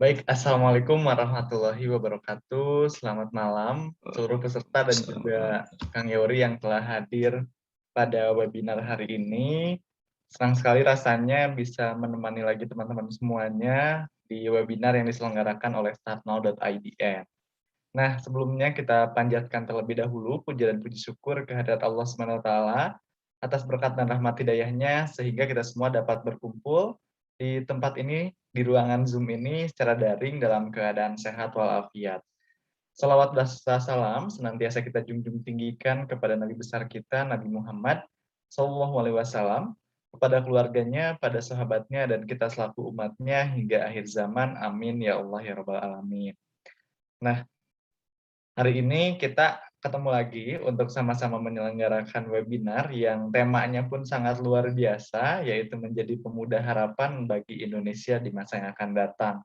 Baik, Assalamualaikum warahmatullahi wabarakatuh. Selamat malam seluruh peserta dan juga Kang Yori yang telah hadir pada webinar hari ini. Senang sekali rasanya bisa menemani lagi teman-teman semuanya di webinar yang diselenggarakan oleh startnow.idn. Nah, sebelumnya kita panjatkan terlebih dahulu puja dan puji syukur kehadirat Allah Subhanahu wa taala atas berkat dan rahmat hidayahnya sehingga kita semua dapat berkumpul di tempat ini, di ruangan Zoom ini secara daring dalam keadaan sehat walafiat. Salawat dan salam senantiasa kita junjung tinggikan kepada Nabi besar kita, Nabi Muhammad Sallallahu Alaihi Wasallam, kepada keluarganya, pada sahabatnya, dan kita selaku umatnya hingga akhir zaman. Amin ya Allah ya Rabbal Alamin. Nah, hari ini kita ketemu lagi untuk sama-sama menyelenggarakan webinar yang temanya pun sangat luar biasa, yaitu menjadi pemuda harapan bagi Indonesia di masa yang akan datang.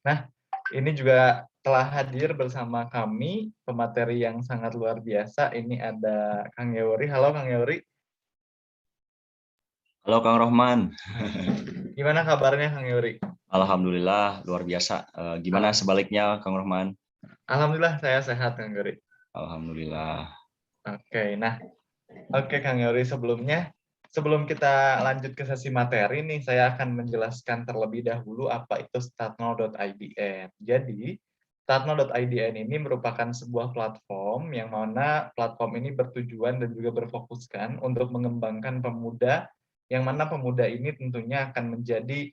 Nah, ini juga telah hadir bersama kami pemateri yang sangat luar biasa. Ini ada Kang Yori. Halo Kang Yori. Halo Kang Rohman. Gimana kabarnya Kang Yori? Alhamdulillah luar biasa. Gimana sebaliknya Kang Rohman? Alhamdulillah saya sehat Kang Yori. Alhamdulillah. Oke Kang Yori, sebelum kita lanjut ke sesi materi nih, saya akan menjelaskan terlebih dahulu apa itu startnow.idn. Jadi, startnow.idn ini merupakan sebuah platform yang mana platform ini bertujuan dan juga berfokuskan untuk mengembangkan pemuda, yang mana pemuda ini tentunya akan menjadi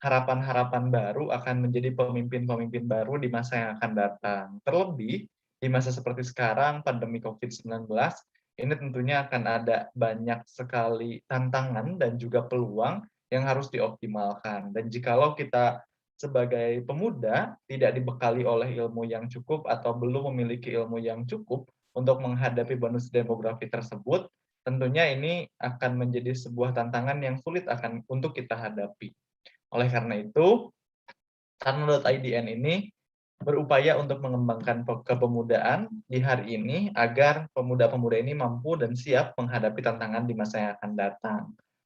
harapan-harapan baru, akan menjadi pemimpin-pemimpin baru di masa yang akan datang. Terlebih, di masa seperti sekarang, pandemi COVID-19, ini tentunya akan ada banyak sekali tantangan dan juga peluang yang harus dioptimalkan. Dan jikalau kita sebagai pemuda tidak dibekali oleh ilmu yang cukup atau belum memiliki ilmu yang cukup untuk menghadapi bonus demografi tersebut, tentunya ini akan menjadi sebuah tantangan yang sulit untuk kita hadapi. Oleh karena itu, Karena.idn ini berupaya untuk mengembangkan kepemudaan di hari ini agar pemuda-pemuda ini mampu dan siap menghadapi tantangan di masa yang akan datang.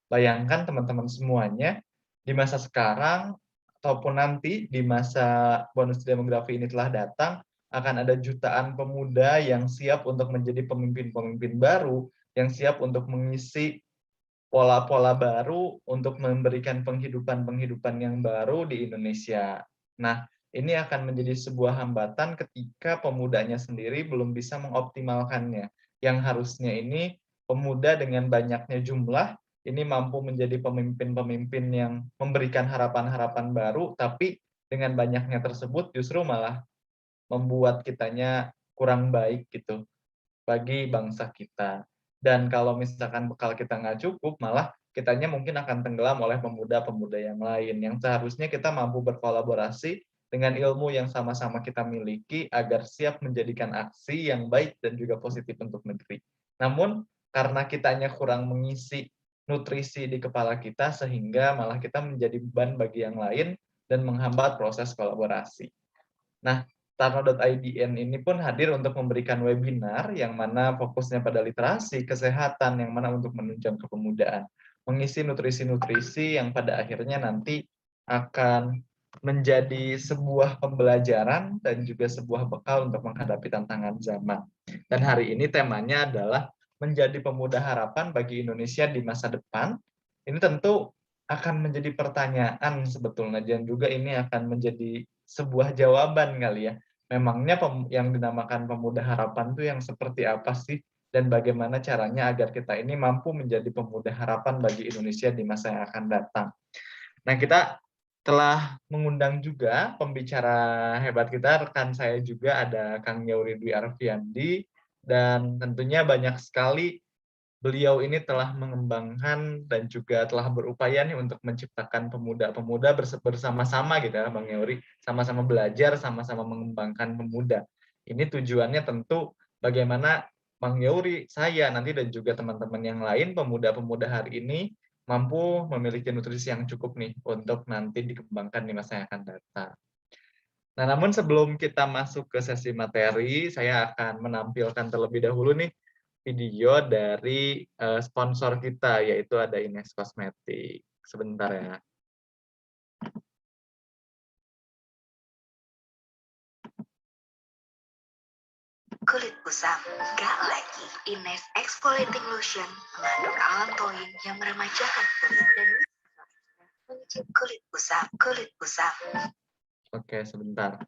Bayangkan teman-teman semuanya, di masa sekarang ataupun nanti di masa bonus demografi ini telah datang, akan ada jutaan pemuda yang siap untuk menjadi pemimpin-pemimpin baru, yang siap untuk mengisi pola-pola baru untuk memberikan penghidupan-penghidupan yang baru di Indonesia. Nah, ini akan menjadi sebuah hambatan ketika pemudanya sendiri belum bisa mengoptimalkannya. Yang harusnya ini pemuda dengan banyaknya jumlah ini mampu menjadi pemimpin-pemimpin yang memberikan harapan-harapan baru, tapi dengan banyaknya tersebut justru malah membuat kitanya kurang baik gitu bagi bangsa kita. Dan kalau misalkan bekal kita nggak cukup, malah kitanya mungkin akan tenggelam oleh pemuda-pemuda yang lain, yang seharusnya kita mampu berkolaborasi dengan ilmu yang sama-sama kita miliki agar siap menjadikan aksi yang baik dan juga positif untuk negeri. Namun, karena kitanya kurang mengisi nutrisi di kepala kita, sehingga malah kita menjadi beban bagi yang lain dan menghambat proses kolaborasi. Nah, Tarno.idn ini pun hadir untuk memberikan webinar yang mana fokusnya pada literasi, kesehatan, yang mana untuk menunjang kepemudaan. Mengisi nutrisi-nutrisi yang pada akhirnya nanti akan menjadi sebuah pembelajaran dan juga sebuah bekal untuk menghadapi tantangan zaman. Dan hari ini temanya adalah menjadi pemuda harapan bagi Indonesia di masa depan. Ini tentu akan menjadi pertanyaan sebetulnya, dan juga ini akan menjadi sebuah jawaban kali ya. Memangnya yang dinamakan pemuda harapan itu yang seperti apa sih? Dan bagaimana caranya agar kita ini mampu menjadi pemuda harapan bagi Indonesia di masa yang akan datang. Nah, kita telah mengundang juga pembicara hebat kita, rekan saya juga ada Kang Yauri Dwi Arfiandi, dan tentunya banyak sekali beliau ini telah mengembangkan dan juga telah berupaya nih untuk menciptakan pemuda-pemuda bersama-sama gitu ya Bang Yori, sama-sama belajar, sama-sama mengembangkan pemuda. Ini tujuannya tentu bagaimana Bang Yori, saya nanti dan juga teman-teman yang lain, pemuda-pemuda hari ini mampu memiliki nutrisi yang cukup nih untuk nanti dikembangkan di masa yang akan datang. Nah, namun sebelum kita masuk ke sesi materi, saya akan menampilkan terlebih dahulu nih video dari sponsor kita, yaitu ada Ines Kosmetik. Sebentar ya. Kulit kusam, gak lagi. Ines Exfoliating Lotion mengandung allantoin yang meremajakan kulit dan mengecil kulit kusam, kulit kusam. Oke, sebentar.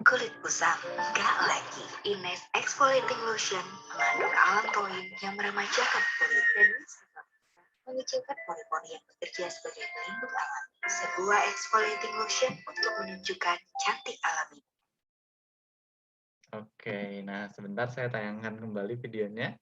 Kulit kusam, gak lagi. Ines Exfoliating Lotion mengandung allantoin yang meremajakan kulit dan mengecilkan pori-pori yang bekerja sebagai pelindung alami. Sebuah exfoliating lotion untuk menunjukkan cantik alami. Oke, nah sebentar saya tayangkan kembali videonya.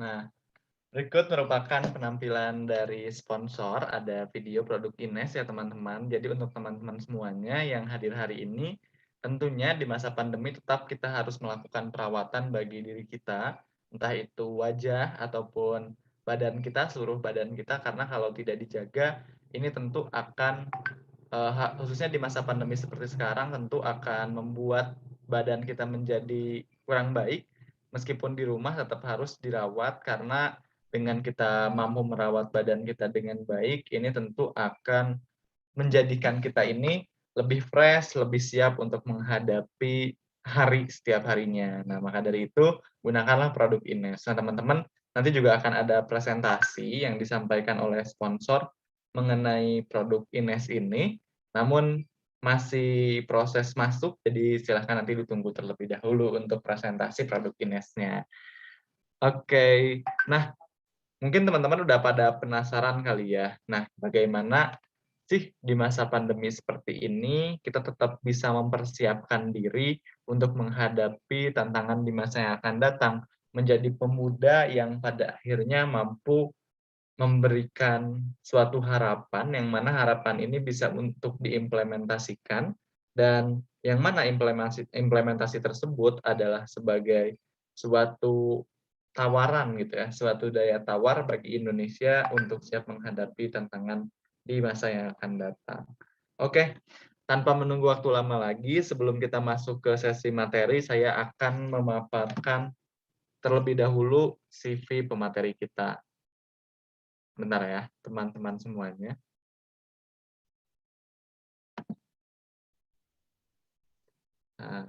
Nah, berikut merupakan penampilan dari sponsor, ada video produk Ines ya teman-teman. Jadi untuk teman-teman semuanya yang hadir hari ini, tentunya di masa pandemi tetap kita harus melakukan perawatan bagi diri kita, entah itu wajah ataupun badan kita, seluruh badan kita, karena kalau tidak dijaga, ini tentu akan, khususnya di masa pandemi seperti sekarang, tentu akan membuat badan kita menjadi kurang baik, meskipun di rumah tetap harus dirawat karena dengan kita mampu merawat badan kita dengan baik, ini tentu akan menjadikan kita ini lebih fresh, lebih siap untuk menghadapi hari setiap harinya. Nah, maka dari itu, gunakanlah produk Ines. Nah, teman-teman, nanti juga akan ada presentasi yang disampaikan oleh sponsor mengenai produk Ines ini, namun masih proses masuk, jadi silahkan nanti ditunggu terlebih dahulu untuk presentasi produk Inesnya. Oke, nah mungkin teman-teman udah pada penasaran kali ya. Nah, bagaimana sih di masa pandemi seperti ini kita tetap bisa mempersiapkan diri untuk menghadapi tantangan di masa yang akan datang, menjadi pemuda yang pada akhirnya mampu memberikan suatu harapan, yang mana harapan ini bisa untuk diimplementasikan, dan yang mana implementasi tersebut adalah sebagai suatu tawaran gitu ya, suatu daya tawar bagi Indonesia untuk siap menghadapi tantangan di masa yang akan datang. Oke, tanpa menunggu waktu lama lagi, sebelum kita masuk ke sesi materi, saya akan memaparkan terlebih dahulu CV pemateri kita. Bentar ya, teman-teman semuanya. Nah,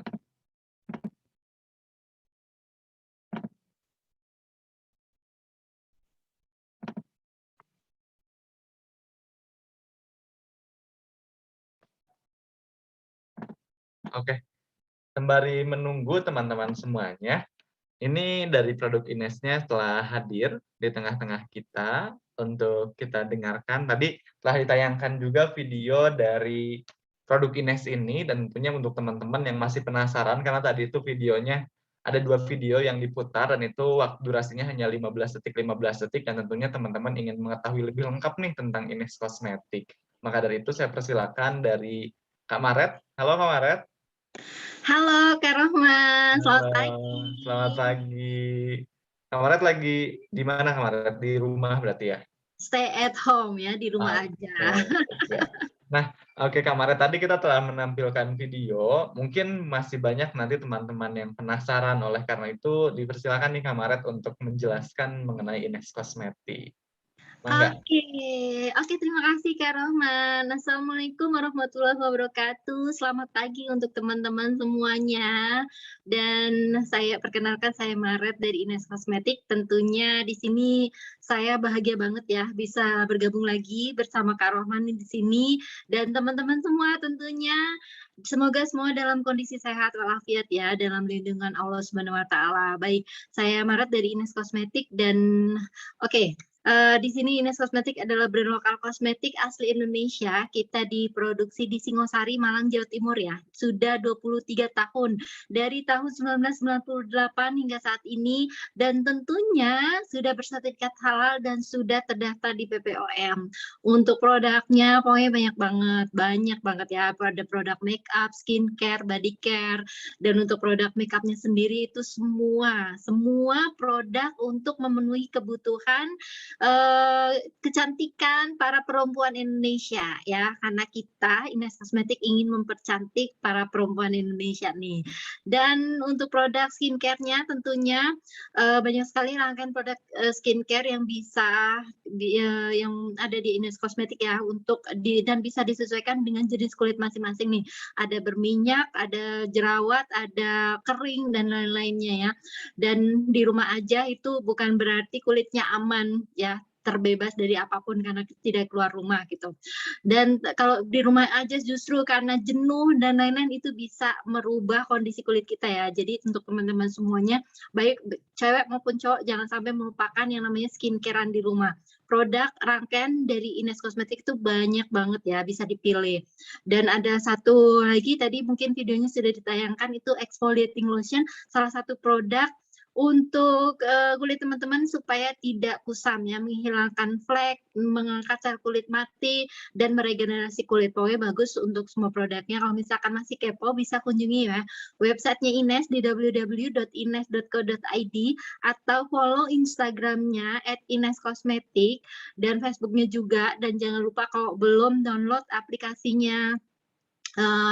oke, sembari menunggu teman-teman semuanya, ini dari produk Inesnya telah hadir di tengah-tengah kita untuk kita dengarkan. Tadi telah ditayangkan juga video dari produk Ines ini, dan tentunya untuk teman-teman yang masih penasaran, karena tadi itu videonya ada 2 video yang diputar, dan itu durasinya hanya 15 detik, 15 detik, dan tentunya teman-teman ingin mengetahui lebih lengkap nih tentang Ines Kosmetik. Maka dari itu saya persilakan dari Kak Maret. Halo Kak Maret. Halo Kak Rohman, selamat Halo, pagi. selamat pagi. Kak Maret lagi di mana Kak Maret? Di rumah berarti ya? Stay at home ya, di rumah aja. Siap. Nah, oke Kak Maret, tadi kita telah menampilkan video, mungkin masih banyak nanti teman-teman yang penasaran, oleh karena itu dipersilakan nih Kak Maret untuk menjelaskan mengenai Ines Kosmetik. Mangga. Oke, terima kasih Kak Rohman. Assalamualaikum warahmatullahi wabarakatuh. Selamat pagi untuk teman-teman semuanya. Dan saya perkenalkan, saya Maret dari Ines Kosmetik. Tentunya di sini saya bahagia banget ya bisa bergabung lagi bersama Kak Rohman di sini dan teman-teman semua tentunya. Semoga semua dalam kondisi sehat walafiat ya, dalam lindungan Allah Subhanahu wa taala. Baik, saya Maret dari Ines Kosmetik dan oke, Di sini Ines Kosmetik adalah brand lokal kosmetik asli Indonesia. Kita diproduksi di Singosari, Malang, Jawa Timur ya. Sudah 23 tahun. Dari tahun 1998 hingga saat ini. Dan tentunya sudah bersertifikat halal dan sudah terdaftar di BPOM. Untuk produknya pokoknya banyak banget ya. Ada produk make up, skincare, body care. Dan untuk produk make upnya sendiri itu semua produk untuk memenuhi kebutuhan kecantikan para perempuan Indonesia ya, karena kita Ines Kosmetik ingin mempercantik para perempuan Indonesia nih. Dan untuk produk skincare-nya tentunya banyak sekali rangkaian produk skincare yang bisa yang ada di Ines Kosmetik ya, dan bisa disesuaikan dengan jenis kulit masing-masing nih. Ada berminyak, ada jerawat, ada kering dan lain-lainnya ya. Dan di rumah aja itu bukan berarti kulitnya aman ya, terbebas dari apapun karena tidak keluar rumah gitu. Dan kalau di rumah aja justru karena jenuh dan lain-lain itu bisa merubah kondisi kulit kita ya. Jadi untuk teman-teman semuanya, baik cewek maupun cowok, jangan sampai melupakan yang namanya skincarean di rumah. Produk rangkaian dari Ines Kosmetik itu banyak banget ya, bisa dipilih. Dan ada satu lagi tadi mungkin videonya sudah ditayangkan, itu exfoliating lotion, salah satu produk untuk kulit teman-teman supaya tidak kusam ya, menghilangkan flek, mengangkat sel kulit mati, dan meregenerasi kulit. Pokoknya bagus untuk semua produknya. Kalau misalkan masih kepo bisa kunjungi ya websitenya Ines di www.ines.co.id atau follow Instagramnya @ineskosmetik dan Facebooknya juga. Dan jangan lupa kalau belum download aplikasinya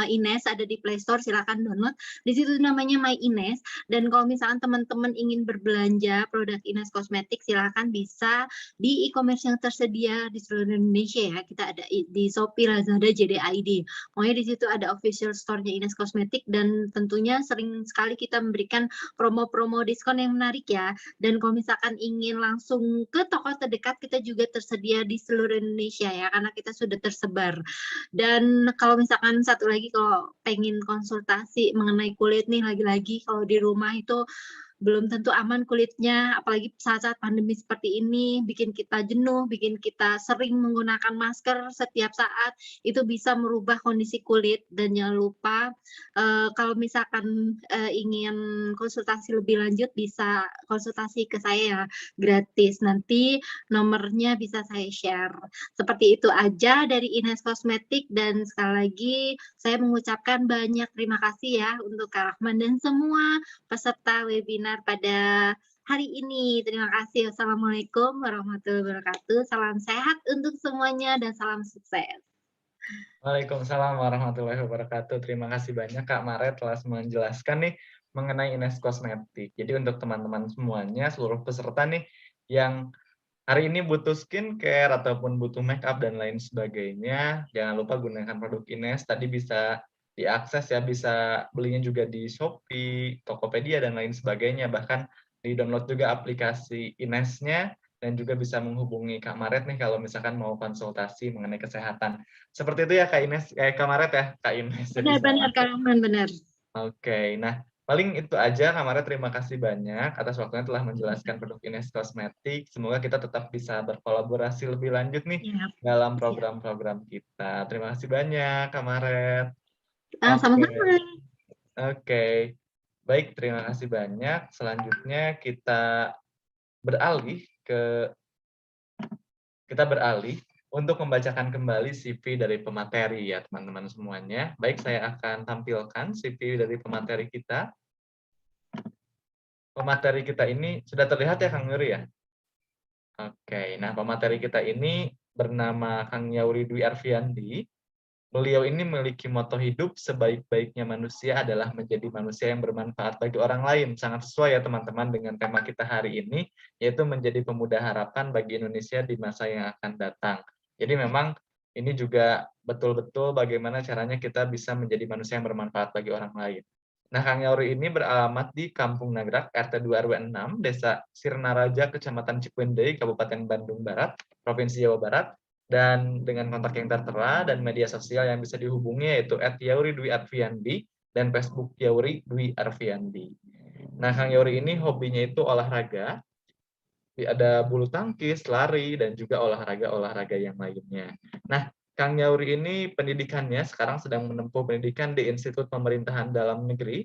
Ines ada di Play Store, silakan download. Di situ namanya My Ines. Dan kalau misalkan teman-teman ingin berbelanja produk Ines Kosmetik, silakan bisa di e-commerce yang tersedia di seluruh Indonesia ya. Kita ada di Shopee, Lazada, JD.id. Pokoknya di situ ada official store-nya Ines Kosmetik dan tentunya sering sekali kita memberikan promo-promo diskon yang menarik ya. Dan kalau misalkan ingin langsung ke toko terdekat, kita juga tersedia di seluruh Indonesia ya, karena kita sudah tersebar. Dan kalau misalkan satu lagi, kalau pengen konsultasi mengenai kulit nih, lagi-lagi kalau di rumah itu belum tentu aman kulitnya, apalagi saat-saat pandemi seperti ini, bikin kita jenuh, bikin kita sering menggunakan masker setiap saat, itu bisa merubah kondisi kulit. Dan jangan lupa kalau misalkan ingin konsultasi lebih lanjut, bisa konsultasi ke saya gratis, nanti nomornya bisa saya share. Seperti itu aja dari Ines Kosmetik, dan sekali lagi saya mengucapkan banyak terima kasih ya untuk Kak Rahman dan semua peserta webinar pada hari ini. Terima kasih. Wassalamualaikum warahmatullahi wabarakatuh. Salam sehat untuk semuanya dan salam sukses. Waalaikumsalam warahmatullahi wabarakatuh. Terima kasih banyak Kak Maret telah menjelaskan nih mengenai Ines Kosmetik. Jadi untuk teman-teman semuanya, seluruh peserta nih yang hari ini butuh skincare ataupun butuh make up dan lain sebagainya, jangan lupa gunakan produk Ines. Tadi bisa diakses ya, bisa belinya juga di Shopee, Tokopedia dan lain sebagainya. Bahkan di-download juga aplikasi Ines-nya dan juga bisa menghubungi Kak Maret nih kalau misalkan mau konsultasi mengenai kesehatan. Seperti itu ya Kak Ines, Kak Maret ya, Kak Ines. Benar-benar Kak Rahman, benar. Oke, nah paling itu aja Kak Maret, terima kasih banyak atas waktunya telah menjelaskan produk Ines Kosmetik. Semoga kita tetap bisa berkolaborasi lebih lanjut nih dalam program-program kita. Terima kasih banyak Kak Maret. Sama-sama. Oke. Baik, terima kasih banyak. Selanjutnya kita beralih untuk membacakan kembali CV dari pemateri ya teman-teman semuanya. Baik, saya akan tampilkan CV dari pemateri kita. Pemateri kita ini sudah terlihat ya Kang Yuri ya? Oke, nah pemateri kita ini bernama Kang Yauri Dwi Arfiandi. Beliau ini memiliki moto hidup, sebaik-baiknya manusia adalah menjadi manusia yang bermanfaat bagi orang lain. Sangat sesuai ya teman-teman dengan tema kita hari ini, yaitu menjadi pemuda harapan bagi Indonesia di masa yang akan datang. Jadi memang ini juga betul-betul bagaimana caranya kita bisa menjadi manusia yang bermanfaat bagi orang lain. Nah, Kang Yauri ini beralamat di Kampung Nagrak, RT 2 RW 6, Desa Sirnaraja, Kecamatan Cikwendei, Kabupaten Bandung Barat, Provinsi Jawa Barat, dan dengan kontak yang tertera dan media sosial yang bisa dihubungi yaitu @yauri_dwi_arfiandi dan Facebook Yauri Dwi Arfiandi. Nah, Kang Yauri ini hobinya itu olahraga, ada bulu tangkis, lari, dan juga olahraga-olahraga yang lainnya. Nah, Kang Yauri ini pendidikannya sekarang sedang menempuh pendidikan di Institut Pemerintahan Dalam Negeri,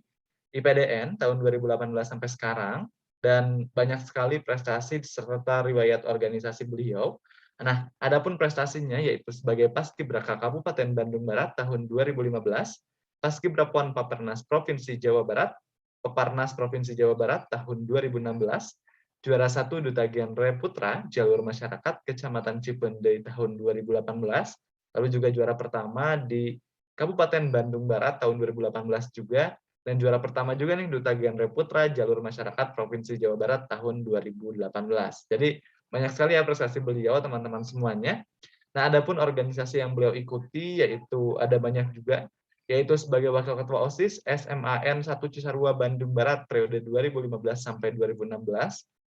IPDN, tahun 2018 sampai sekarang, dan banyak sekali prestasi serta riwayat organisasi beliau. Nah, adapun prestasinya yaitu sebagai Paskibraka Kabupaten Bandung Barat tahun 2015, Paskibra PON Papernas Provinsi Jawa Barat, Peparnas Provinsi Jawa Barat tahun 2016, juara 1 Duta Genre Putra Jalur Masyarakat Kecamatan Cipendei tahun 2018, lalu juga juara pertama di Kabupaten Bandung Barat tahun 2018 juga, dan juara pertama juga nih Duta Genre Putra Jalur Masyarakat Provinsi Jawa Barat tahun 2018. Jadi banyak sekali ya prestasi beliau teman-teman semuanya. Nah, adapun organisasi yang beliau ikuti yaitu ada banyak juga, yaitu sebagai Wakil Ketua OSIS SMAN 1 Cisarua Bandung Barat periode 2015 sampai 2016,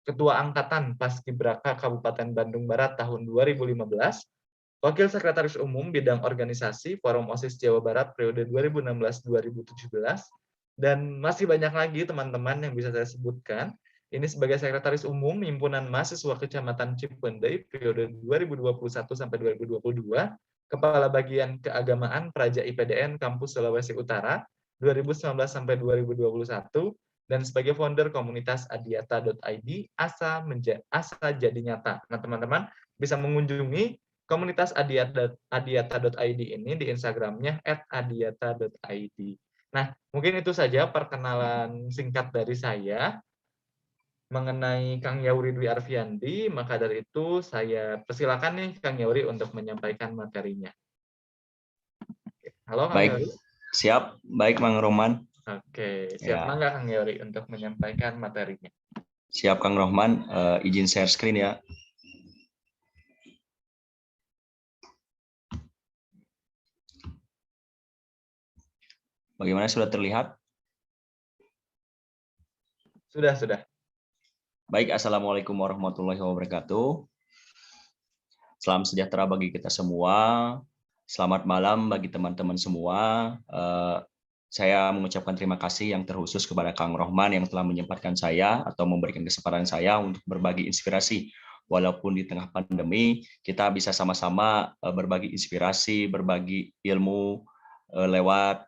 Ketua Angkatan Paskibraka Kabupaten Bandung Barat tahun 2015, Wakil Sekretaris Umum Bidang Organisasi Forum OSIS Jawa Barat periode 2016-2017, dan masih banyak lagi teman-teman yang bisa saya sebutkan. Ini sebagai Sekretaris Umum Himpunan Mahasiswa Kecamatan Cipendei periode 2021 sampai 2022, Kepala Bagian Keagamaan Praja IPDN Kampus Sulawesi Utara 2019 sampai 2021, dan sebagai founder komunitas adiata.id asa jadi nyata. Nah, teman-teman bisa mengunjungi komunitas adiata.id ini di Instagramnya @adiata.id. Nah, mungkin itu saja perkenalan singkat dari saya mengenai Kang Yauri Dwi Arfiandi. Maka dari itu saya persilakan nih Kang Yauri untuk menyampaikan materinya. Halo Kang Yauri. Baik, siap. Baik, Mang Roman. Oke, siap Ya. mangga Kang Yauri untuk menyampaikan materinya. Siap, Kang Rohman. Izin share screen ya. Bagaimana, sudah terlihat? Sudah. Baik, Assalamualaikum warahmatullahi wabarakatuh. Salam sejahtera bagi kita semua. Selamat malam bagi teman-teman semua. Saya mengucapkan terima kasih yang terkhusus kepada Kang Rohman yang telah menyempatkan saya atau memberikan kesempatan saya untuk berbagi inspirasi. Walaupun di tengah pandemi, kita bisa sama-sama berbagi inspirasi, berbagi ilmu lewat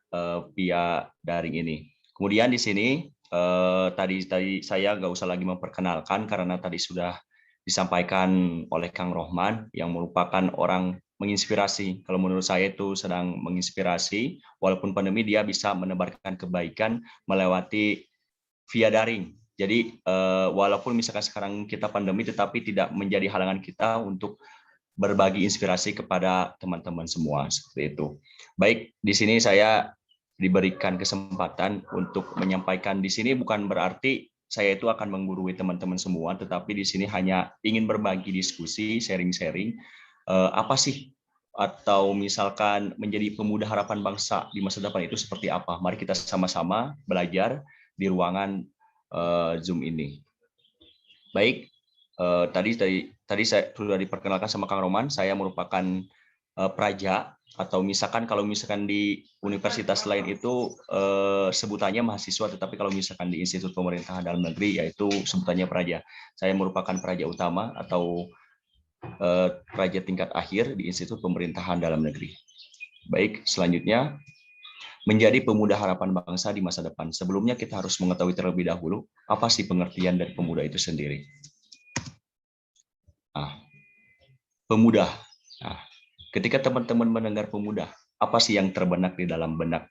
via daring ini. Kemudian di sini tadi saya nggak usah lagi memperkenalkan karena tadi sudah disampaikan oleh Kang Rohman yang merupakan orang menginspirasi. Kalau menurut saya itu sedang menginspirasi, walaupun pandemi dia bisa menebarkan kebaikan melewati via daring. Jadi walaupun misalkan sekarang kita pandemi, tetapi tidak menjadi halangan kita untuk berbagi inspirasi kepada teman-teman semua, seperti itu. Baik, di sini saya diberikan kesempatan untuk menyampaikan di sini bukan berarti saya itu akan menggurui teman-teman semua, tetapi di sini hanya ingin berbagi diskusi, sharing-sharing. Apa sih atau misalkan menjadi pemuda harapan bangsa di masa depan itu seperti apa? Mari kita sama-sama belajar di ruangan Zoom ini. Baik, tadi saya sudah diperkenalkan sama Kang Roman, saya merupakan praja, atau misalkan kalau misalkan di universitas lain itu sebutannya mahasiswa, tetapi kalau misalkan di Institut Pemerintahan Dalam Negeri yaitu sebutannya praja. Saya merupakan praja utama atau praja tingkat akhir di Institut Pemerintahan Dalam Negeri. Baik, selanjutnya menjadi pemuda harapan bangsa di masa depan. Sebelumnya kita harus mengetahui terlebih dahulu apa sih pengertian dari pemuda itu sendiri. Pemuda. Nah, ketika teman-teman mendengar pemuda, apa sih yang terbenak di dalam benak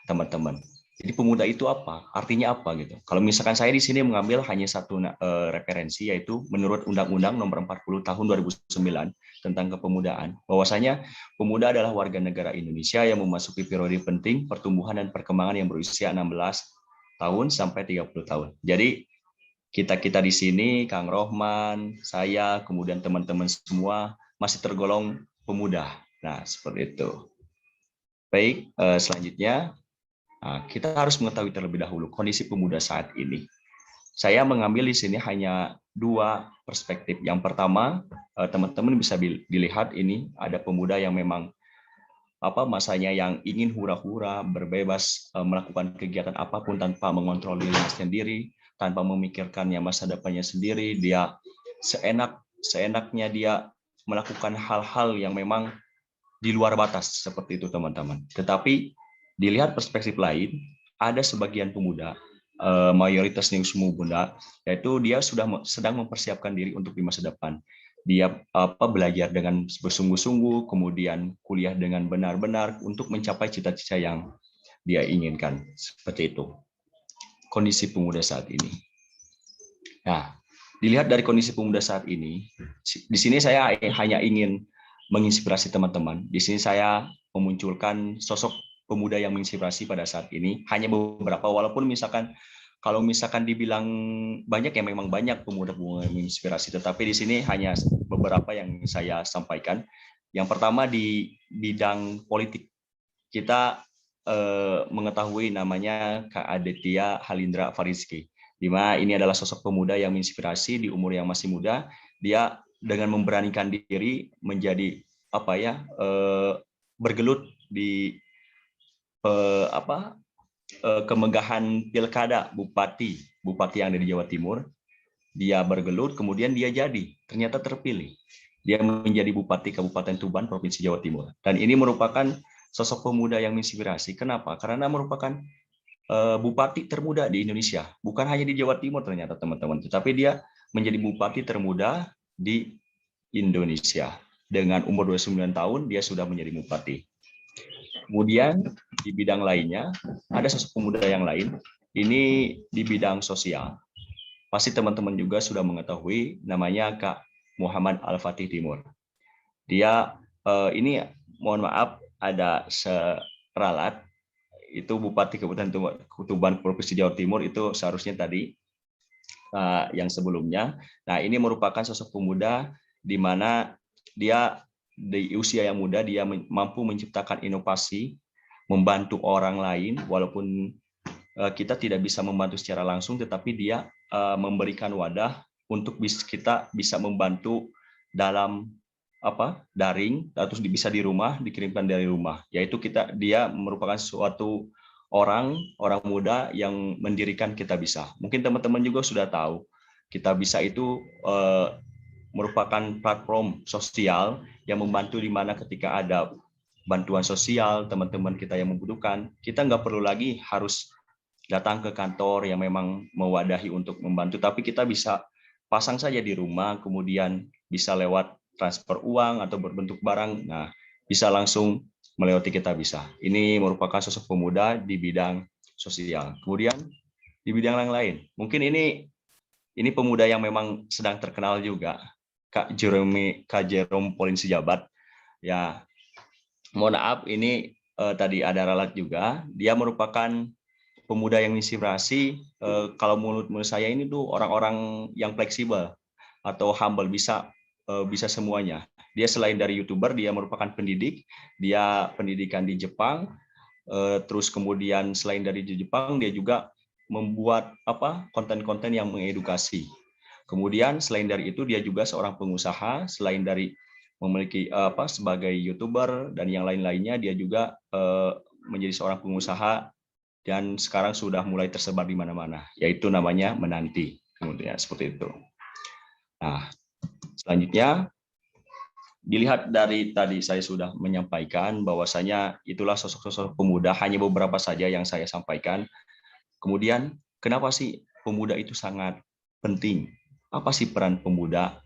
teman-teman? Jadi pemuda itu apa? Artinya apa gitu? Kalau misalkan saya di sini mengambil hanya satu referensi, yaitu menurut Undang-Undang Nomor 40 Tahun 2009 tentang kepemudaan, bahwasanya pemuda adalah warga negara Indonesia yang memasuki periode penting pertumbuhan dan perkembangan yang berusia 16 tahun sampai 30 tahun. Jadi kita di sini, Kang Rohman, saya, kemudian teman-teman semua masih tergolong pemuda. Nah, seperti itu. Baik, selanjutnya kita harus mengetahui terlebih dahulu kondisi pemuda saat ini. Saya mengambil di sini hanya dua perspektif. Yang pertama, teman-teman bisa dilihat ini ada pemuda yang memang masanya yang ingin hura-hura, berbebas melakukan kegiatan apapun tanpa mengontrol dirinya sendiri, tanpa memikirkannya masa depannya sendiri. Dia seenaknya dia melakukan hal-hal yang memang di luar batas seperti itu teman-teman. Tetapi dilihat perspektif lain, ada sebagian pemuda, mayoritas yang semua muda, yaitu dia sudah sedang mempersiapkan diri untuk di masa depan. Dia belajar dengan bersungguh-sungguh, kemudian kuliah dengan benar-benar untuk mencapai cita-cita yang dia inginkan. Seperti itu kondisi pemuda saat ini. Nah, dilihat dari kondisi pemuda saat ini, di sini saya hanya ingin menginspirasi teman-teman. Di sini saya memunculkan sosok pemuda yang menginspirasi pada saat ini. Hanya beberapa, walaupun kalau misalkan dibilang banyak, ya memang banyak pemuda-pemuda yang menginspirasi. Tetapi di sini hanya beberapa yang saya sampaikan. Yang pertama di bidang politik. Kita mengetahui namanya Kak Aditya Halindra Farizki, di mana ini adalah sosok pemuda yang menginspirasi di umur yang masih muda. Dia dengan memberanikan diri menjadi bergelut di kemegahan pilkada bupati yang ada di Jawa Timur. Dia bergelut, kemudian dia ternyata terpilih. Dia menjadi Bupati Kabupaten Tuban, Provinsi Jawa Timur. Dan ini merupakan sosok pemuda yang menginspirasi. Kenapa? Karena merupakan bupati termuda di Indonesia. Bukan hanya di Jawa Timur ternyata teman-teman, tetapi dia menjadi bupati termuda di Indonesia. Dengan umur 29 tahun, dia sudah menjadi bupati. Kemudian di bidang lainnya, ada sosok pemuda yang lain. Ini di bidang sosial. Pasti teman-teman juga sudah mengetahui namanya Kak Muhammad Al-Fatih Timur. Dia ini mohon maaf, ada seralat, itu Bupati Kabupaten Tuban Provinsi Jawa Timur, itu seharusnya tadi yang sebelumnya. Nah, ini merupakan sosok pemuda di mana dia di usia yang muda, dia mampu menciptakan inovasi, membantu orang lain, walaupun kita tidak bisa membantu secara langsung, tetapi dia memberikan wadah untuk kita bisa membantu dalam daring, atau bisa di rumah, dikirimkan dari rumah. Yaitu dia merupakan suatu orang muda yang mendirikan Kita Bisa. Mungkin teman-teman juga sudah tahu, Kita Bisa itu merupakan platform sosial yang membantu, di mana ketika ada bantuan sosial, teman-teman kita yang membutuhkan, kita nggak perlu lagi harus datang ke kantor yang memang mewadahi untuk membantu, tapi kita bisa pasang saja di rumah, kemudian bisa lewat transfer uang atau berbentuk barang, nah bisa langsung melewati Kita Bisa. Ini merupakan sosok pemuda di bidang sosial. Kemudian di bidang yang lain, mungkin ini pemuda yang memang sedang terkenal juga, Kak Jerome Pauline Sijabat. Ya, mohon maaf, ini tadi ada ralat juga. Dia merupakan pemuda yang menginspirasi. Kalau menurut saya ini tuh orang-orang yang fleksibel atau humble, bisa semuanya. Dia selain dari YouTuber, dia merupakan pendidik. Dia pendidikan di Jepang. Terus kemudian selain dari Jepang, dia juga membuat konten-konten yang mengedukasi. Kemudian selain dari itu, dia juga seorang pengusaha. Selain dari memiliki sebagai YouTuber dan yang lain-lainnya, dia juga menjadi seorang pengusaha dan sekarang sudah mulai tersebar di mana-mana, yaitu namanya Menanti. Kemudian seperti itu. Nah, selanjutnya, dilihat dari tadi saya sudah menyampaikan bahwasanya itulah sosok-sosok pemuda, hanya beberapa saja yang saya sampaikan. Kemudian, kenapa sih pemuda itu sangat penting? Apa sih peran pemuda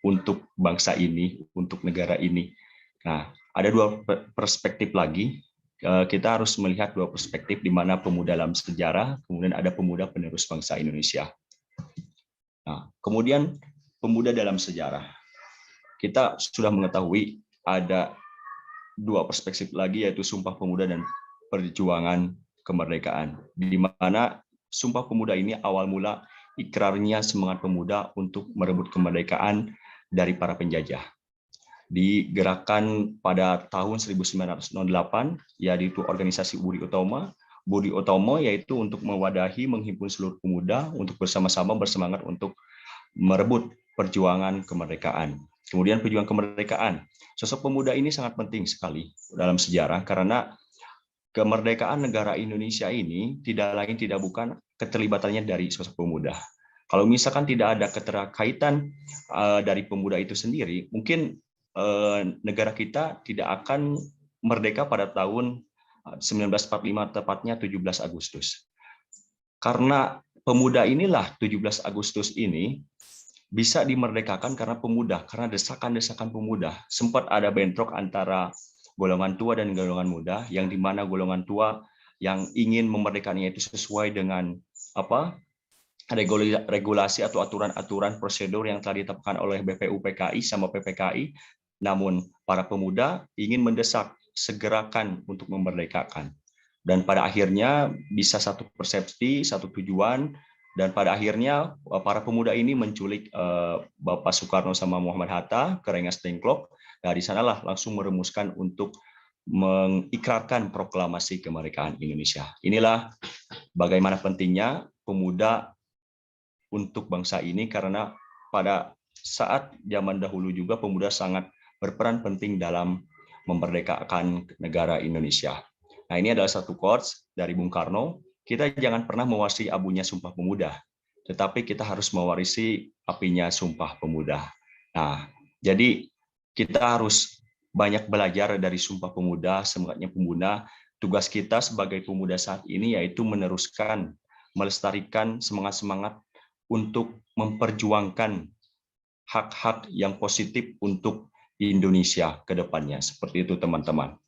untuk bangsa ini, untuk negara ini? Nah, ada dua perspektif lagi. Kita harus melihat dua perspektif, di mana pemuda dalam sejarah, kemudian ada pemuda penerus bangsa Indonesia. Nah, kemudian pemuda dalam sejarah. Kita sudah mengetahui ada dua perspektif lagi, yaitu Sumpah Pemuda dan Perjuangan Kemerdekaan. Di mana Sumpah Pemuda ini awal mula ikrarnya semangat pemuda untuk merebut kemerdekaan dari para penjajah. Digerakkan pada tahun 1908, yaitu organisasi Budi Utomo, yaitu untuk mewadahi, menghimpun seluruh pemuda untuk bersama-sama bersemangat untuk merebut perjuangan kemerdekaan. Kemudian perjuangan kemerdekaan. Sosok pemuda ini sangat penting sekali dalam sejarah, karena kemerdekaan negara Indonesia ini tidak lain tidak bukan keterlibatannya dari sosok pemuda. Kalau misalkan tidak ada keterkaitan dari pemuda itu sendiri, mungkin negara kita tidak akan merdeka pada tahun 1945, tepatnya 17 Agustus. Karena pemuda inilah 17 Agustus ini bisa dimerdekakan karena pemuda, karena desakan-desakan pemuda. Sempat ada bentrok antara golongan tua dan golongan muda, yang dimana golongan tua yang ingin memerdekakannya itu sesuai dengan regulasi atau aturan-aturan prosedur yang telah ditetapkan oleh BPUPKI sama PPKI, namun para pemuda ingin mendesak segerakan untuk memerdekakan. Dan pada akhirnya bisa satu persepsi, satu tujuan, dan pada akhirnya para pemuda ini menculik Bapak Soekarno sama Muhammad Hatta ke Rengas Dengklok. Dari sanalah langsung merumuskan untuk mengikrarkan proklamasi kemerdekaan Indonesia. Inilah bagaimana pentingnya pemuda untuk bangsa ini, karena pada saat zaman dahulu juga pemuda sangat berperan penting dalam memerdekakan negara Indonesia. Nah, ini adalah satu quotes dari Bung Karno, kita jangan pernah mewarisi abunya Sumpah Pemuda, tetapi kita harus mewarisi apinya Sumpah Pemuda. Nah, jadi kita harus banyak belajar dari Sumpah Pemuda, semangatnya pemuda. Tugas kita sebagai pemuda saat ini yaitu meneruskan, melestarikan semangat-semangat untuk memperjuangkan hak-hak yang positif untuk Indonesia ke depannya. Seperti itu, teman-teman.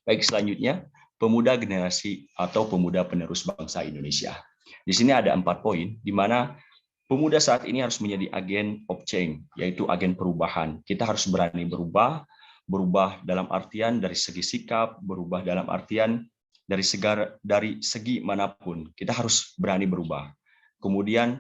Baik, selanjutnya, pemuda generasi atau pemuda penerus bangsa Indonesia. Di sini ada 4 poin, di mana pemuda saat ini harus menjadi agen of change, yaitu agen perubahan. Kita harus berani berubah dalam artian dari segi sikap, berubah dalam artian dari segi manapun. Kita harus berani berubah. Kemudian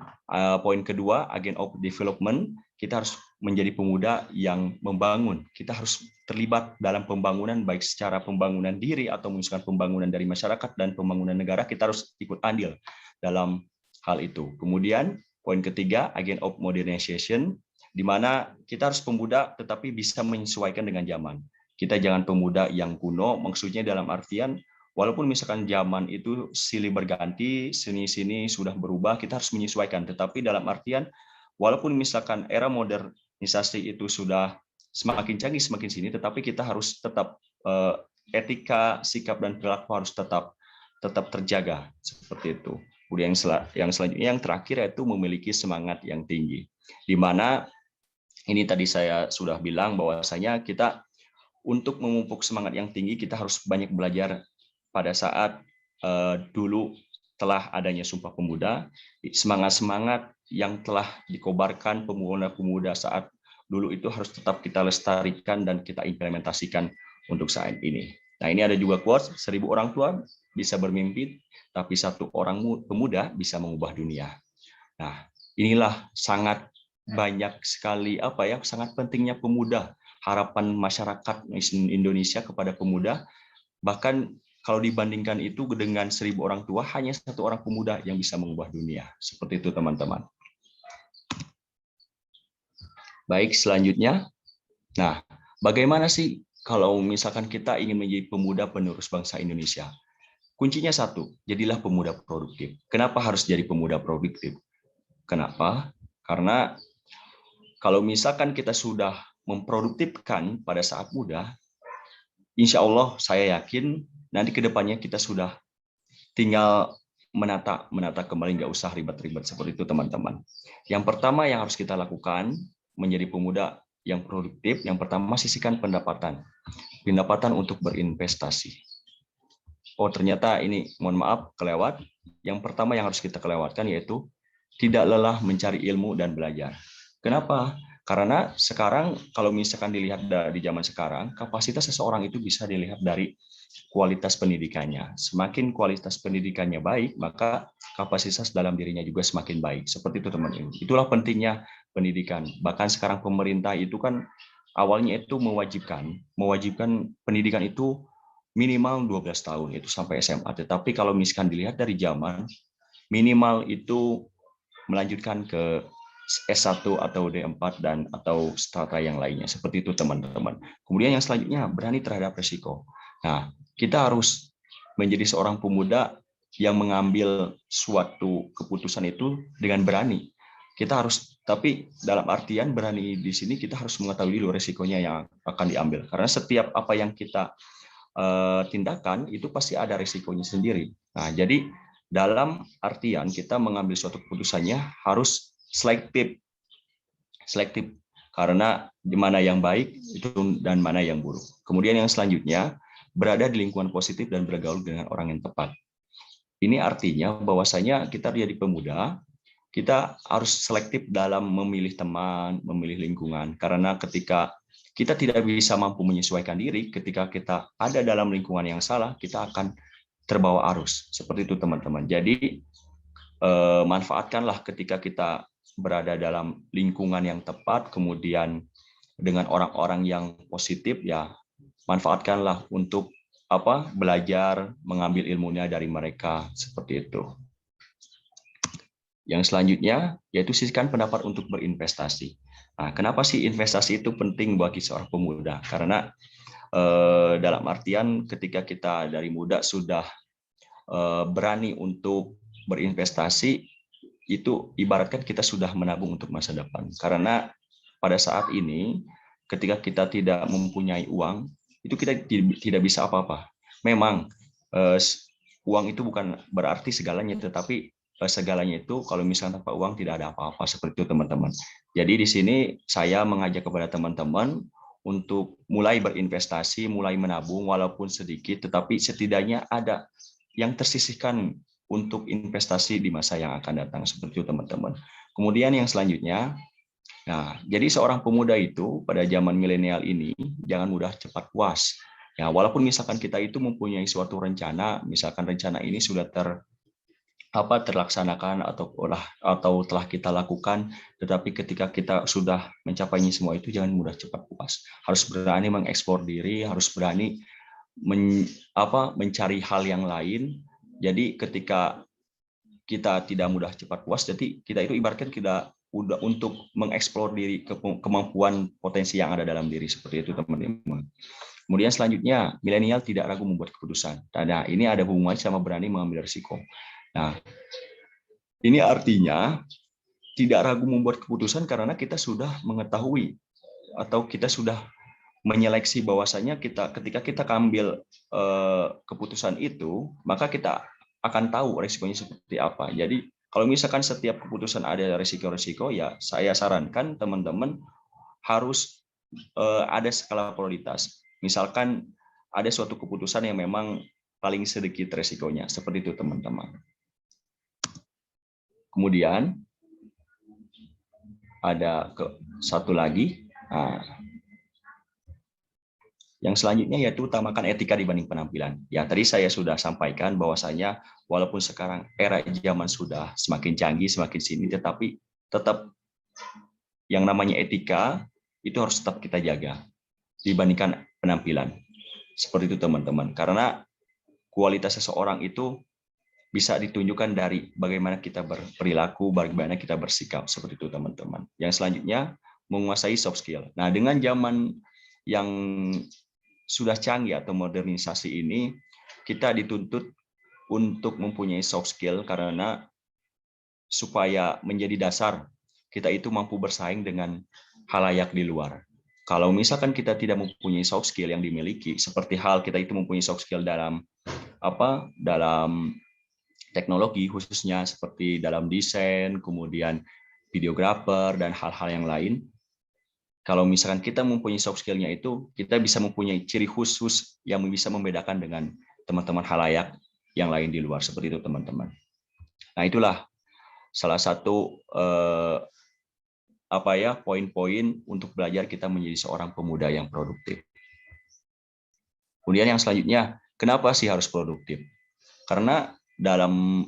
poin kedua, agent of development, kita harus menjadi pemuda yang membangun. Kita harus terlibat dalam pembangunan, baik secara pembangunan diri atau misalkan pembangunan dari masyarakat dan pembangunan negara, kita harus ikut andil dalam hal itu. Kemudian poin ketiga, agent of modernization, di mana kita harus pemuda tetapi bisa menyesuaikan dengan zaman. Kita jangan pemuda yang kuno, maksudnya dalam artian walaupun misalkan zaman itu silih berganti, sini-sini sudah berubah, kita harus menyesuaikan. Tetapi dalam artian, walaupun misalkan era modernisasi itu sudah semakin canggih, semakin sini, tetapi kita harus tetap etika, sikap, dan perilaku harus tetap terjaga. Seperti itu. Kemudian yang selanjutnya, yang terakhir, yaitu memiliki semangat yang tinggi. Di mana, ini tadi saya sudah bilang bahwasanya kita untuk memupuk semangat yang tinggi, kita harus banyak belajar. Pada saat dulu telah adanya Sumpah Pemuda, semangat-semangat yang telah dikobarkan pemuda-pemuda saat dulu itu harus tetap kita lestarikan dan kita implementasikan untuk saat ini. Nah, ini ada juga quotes, 1000 orang tua bisa bermimpi, tapi 1 orang pemuda bisa mengubah dunia. Nah, inilah sangat banyak sekali sangat pentingnya pemuda, harapan masyarakat Indonesia kepada pemuda. Bahkan kalau dibandingkan itu dengan 1000 orang tua, hanya 1 orang pemuda yang bisa mengubah dunia. Seperti itu, teman-teman. Baik, selanjutnya. Nah, bagaimana sih kalau misalkan kita ingin menjadi pemuda penerus bangsa Indonesia? Kuncinya 1, jadilah pemuda produktif. Kenapa harus jadi pemuda produktif? Kenapa? Karena kalau misalkan kita sudah memproduktifkan pada saat muda, insya Allah saya yakin nanti ke depannya kita sudah tinggal menata kembali, nggak usah ribet-ribet seperti itu, teman-teman. Yang pertama yang harus kita lakukan menjadi pemuda yang produktif, yang pertama sisihkan pendapatan untuk berinvestasi. Oh, ternyata ini, mohon maaf, kelewat. Yang pertama yang harus kita kelewatkan yaitu tidak lelah mencari ilmu dan belajar. Kenapa? Karena sekarang kalau misalkan dilihat di zaman sekarang, kapasitas seseorang itu bisa dilihat dari kualitas pendidikannya. Semakin kualitas pendidikannya baik, maka kapasitas dalam dirinya juga semakin baik. Seperti itu, teman-teman. Itulah pentingnya pendidikan. Bahkan sekarang pemerintah itu kan awalnya itu mewajibkan pendidikan itu minimal 12 tahun, itu sampai SMA. Tetapi kalau misalkan dilihat dari zaman, minimal itu melanjutkan ke S1 atau D4 dan atau strata yang lainnya. Seperti itu, teman-teman. Kemudian yang selanjutnya, berani terhadap risiko. Nah, kita harus menjadi seorang pemuda yang mengambil suatu keputusan itu dengan berani. Kita harus, tapi dalam artian berani di sini kita harus mengetahui dulu resikonya yang akan diambil. Karena setiap apa yang kita tindakan itu pasti ada resikonya sendiri. Nah, jadi dalam artian kita mengambil suatu keputusannya harus selektif karena di mana yang baik itu dan mana yang buruk. Kemudian yang selanjutnya berada di lingkungan positif dan bergaul dengan orang yang tepat. Ini artinya bahwasanya kita jadi pemuda, kita harus selektif dalam memilih teman, memilih lingkungan. Karena ketika kita tidak bisa mampu menyesuaikan diri, ketika kita ada dalam lingkungan yang salah, kita akan terbawa arus. Seperti itu teman-teman. Jadi manfaatkanlah ketika kita berada dalam lingkungan yang tepat, kemudian dengan orang-orang yang positif, ya manfaatkanlah untuk belajar, mengambil ilmunya dari mereka, seperti itu. Yang selanjutnya yaitu sisihkan pendapat untuk berinvestasi. Nah, kenapa sih investasi itu penting bagi seorang pemuda? Karena dalam artian ketika kita dari muda sudah berani untuk berinvestasi, itu ibaratkan kita sudah menabung untuk masa depan. Karena pada saat ini ketika kita tidak mempunyai uang, itu kita tidak bisa apa-apa. Memang uang itu bukan berarti segalanya, tetapi segalanya itu kalau misalnya tanpa uang tidak ada apa-apa, seperti itu teman-teman. Jadi di sini saya mengajak kepada teman-teman untuk mulai berinvestasi, mulai menabung walaupun sedikit, tetapi setidaknya ada yang tersisihkan untuk investasi di masa yang akan datang, seperti itu teman-teman. Kemudian yang selanjutnya, nah, jadi seorang pemuda itu pada zaman milenial ini jangan mudah cepat puas. Ya, walaupun misalkan kita itu mempunyai suatu rencana, misalkan rencana ini sudah terlaksanakan atau telah kita lakukan, tetapi ketika kita sudah mencapainya semua itu jangan mudah cepat puas. Harus berani mengeksplor diri, harus berani mencari hal yang lain. Jadi ketika kita tidak mudah cepat puas, jadi kita itu ibaratkan kita udah untuk mengeksplor diri, kemampuan potensi yang ada dalam diri, seperti itu teman-teman. Kemudian selanjutnya, milenial tidak ragu membuat keputusan. Nah, ini ada hubungannya sama berani mengambil risiko. Nah, ini artinya tidak ragu membuat keputusan karena kita sudah mengetahui atau kita sudah menyeleksi bahwasanya ketika kita ambil keputusan itu, maka kita akan tahu risikonya seperti apa. Jadi kalau misalkan setiap keputusan ada risiko-risiko, ya saya sarankan teman-teman harus ada skala prioritas. Misalkan ada suatu keputusan yang memang paling sedikit risikonya, seperti itu teman-teman. Kemudian ada satu lagi. Nah, yang selanjutnya yaitu utamakan etika dibanding penampilan. Ya, tadi saya sudah sampaikan bahwasanya walaupun sekarang era zaman sudah semakin canggih, semakin sini, tetapi tetap yang namanya etika itu harus tetap kita jaga dibandingkan penampilan. Seperti itu teman-teman. Karena kualitas seseorang itu bisa ditunjukkan dari bagaimana kita berperilaku, bagaimana kita bersikap, seperti itu teman-teman. Yang selanjutnya menguasai soft skill. Nah, dengan zaman yang sudah canggih atau modernisasi ini, kita dituntut untuk mempunyai soft skill karena supaya menjadi dasar kita itu mampu bersaing dengan halayak di luar. Kalau misalkan kita tidak mempunyai soft skill yang dimiliki, seperti hal kita itu mempunyai soft skill dalam dalam teknologi khususnya seperti dalam desain, kemudian videografer dan hal-hal yang lain. Kalau misalkan kita mempunyai soft skill-nya itu, kita bisa mempunyai ciri khusus yang bisa membedakan dengan teman-teman halayak yang lain di luar, seperti itu teman-teman. Nah, itulah salah satu poin-poin untuk belajar kita menjadi seorang pemuda yang produktif. Kemudian yang selanjutnya, kenapa sih harus produktif? Karena dalam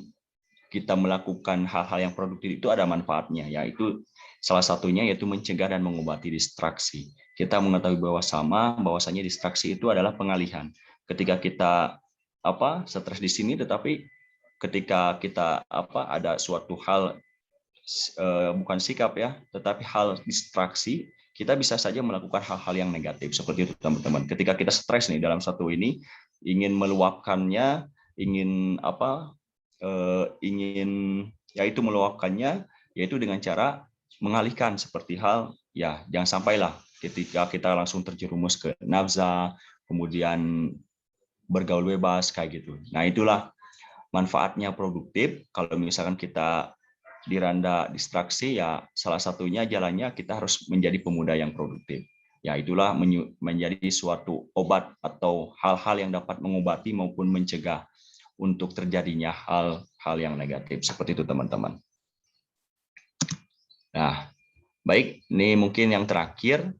kita melakukan hal-hal yang produktif itu ada manfaatnya, yaitu salah satunya yaitu mencegah dan mengobati distraksi. Kita mengetahui bahwasanya distraksi itu adalah pengalihan. Ketika kita stres di sini, tetapi ketika kita ada suatu hal bukan sikap ya, tetapi hal distraksi, kita bisa saja melakukan hal-hal yang negatif, seperti itu teman-teman. Ketika kita stres nih dalam satu ini, ingin meluapkannya, ingin ingin yaitu meluapkannya, yaitu dengan cara mengalihkan, seperti hal ya jangan sampailah ketika kita langsung terjerumus ke nafza, kemudian bergaul bebas kayak gitu. Nah, itulah manfaatnya produktif. Kalau misalkan kita diranda distraksi, ya salah satunya jalannya kita harus menjadi pemuda yang produktif. Ya, itulah menjadi suatu obat atau hal-hal yang dapat mengobati maupun mencegah untuk terjadinya hal-hal yang negatif. Seperti itu, teman-teman. Nah, baik, ini mungkin yang terakhir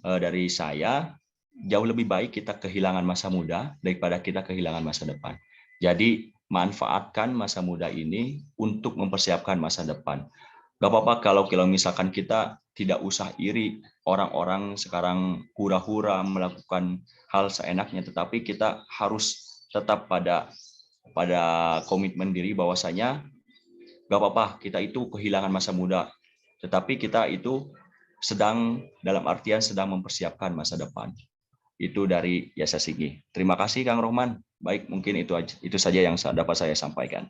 dari saya. Jauh lebih baik kita kehilangan masa muda daripada kita kehilangan masa depan. Jadi, manfaatkan masa muda ini untuk mempersiapkan masa depan. Gak apa-apa kalau misalkan kita tidak usah iri orang-orang sekarang hura-hura melakukan hal seenaknya, tetapi kita harus tetap pada komitmen diri bahwasanya gak apa-apa kita itu kehilangan masa muda, tetapi kita itu dalam artian sedang mempersiapkan masa depan. Itu dari Yasa Sigi. Terima kasih Kang Rohman. Baik, mungkin itu saja yang dapat saya sampaikan.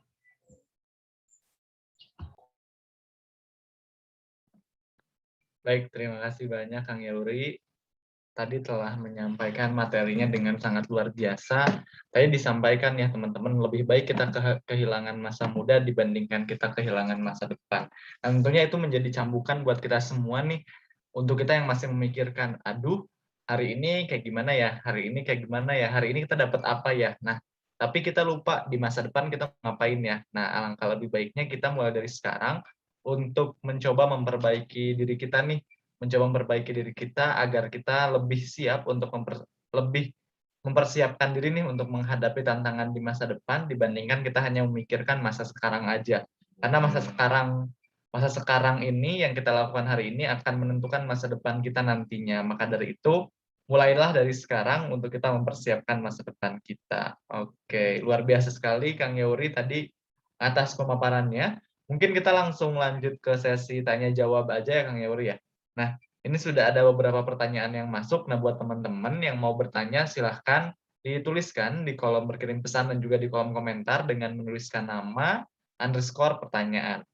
Baik, terima kasih banyak Kang Yauri. Tadi telah menyampaikan materinya dengan sangat luar biasa. Tadi disampaikan ya teman-teman, lebih baik kita kehilangan masa muda dibandingkan kita kehilangan masa depan. Dan tentunya itu menjadi cambukan buat kita semua nih, untuk kita yang masih memikirkan, aduh, hari ini kayak gimana ya, hari ini kayak gimana ya, hari ini kita dapat apa ya. Nah, tapi kita lupa di masa depan kita ngapain ya. Nah, alangkah lebih baiknya kita mulai dari sekarang untuk mencoba memperbaiki diri kita nih, mencoba memperbaiki diri kita agar kita lebih siap untuk lebih mempersiapkan diri nih untuk menghadapi tantangan di masa depan dibandingkan kita hanya memikirkan masa sekarang aja. Karena masa sekarang ini yang kita lakukan hari ini akan menentukan masa depan kita nantinya. Maka dari itu, mulailah dari sekarang untuk kita mempersiapkan masa depan kita. Oke, luar biasa sekali Kang Yauri tadi atas pemaparannya. Mungkin kita langsung lanjut ke sesi tanya jawab aja ya Kang Yauri ya. Nah, ini sudah ada beberapa pertanyaan yang masuk. Nah, buat teman-teman yang mau bertanya, silahkan dituliskan di kolom berkirim pesan dan juga di kolom komentar dengan menuliskan nama _ pertanyaan.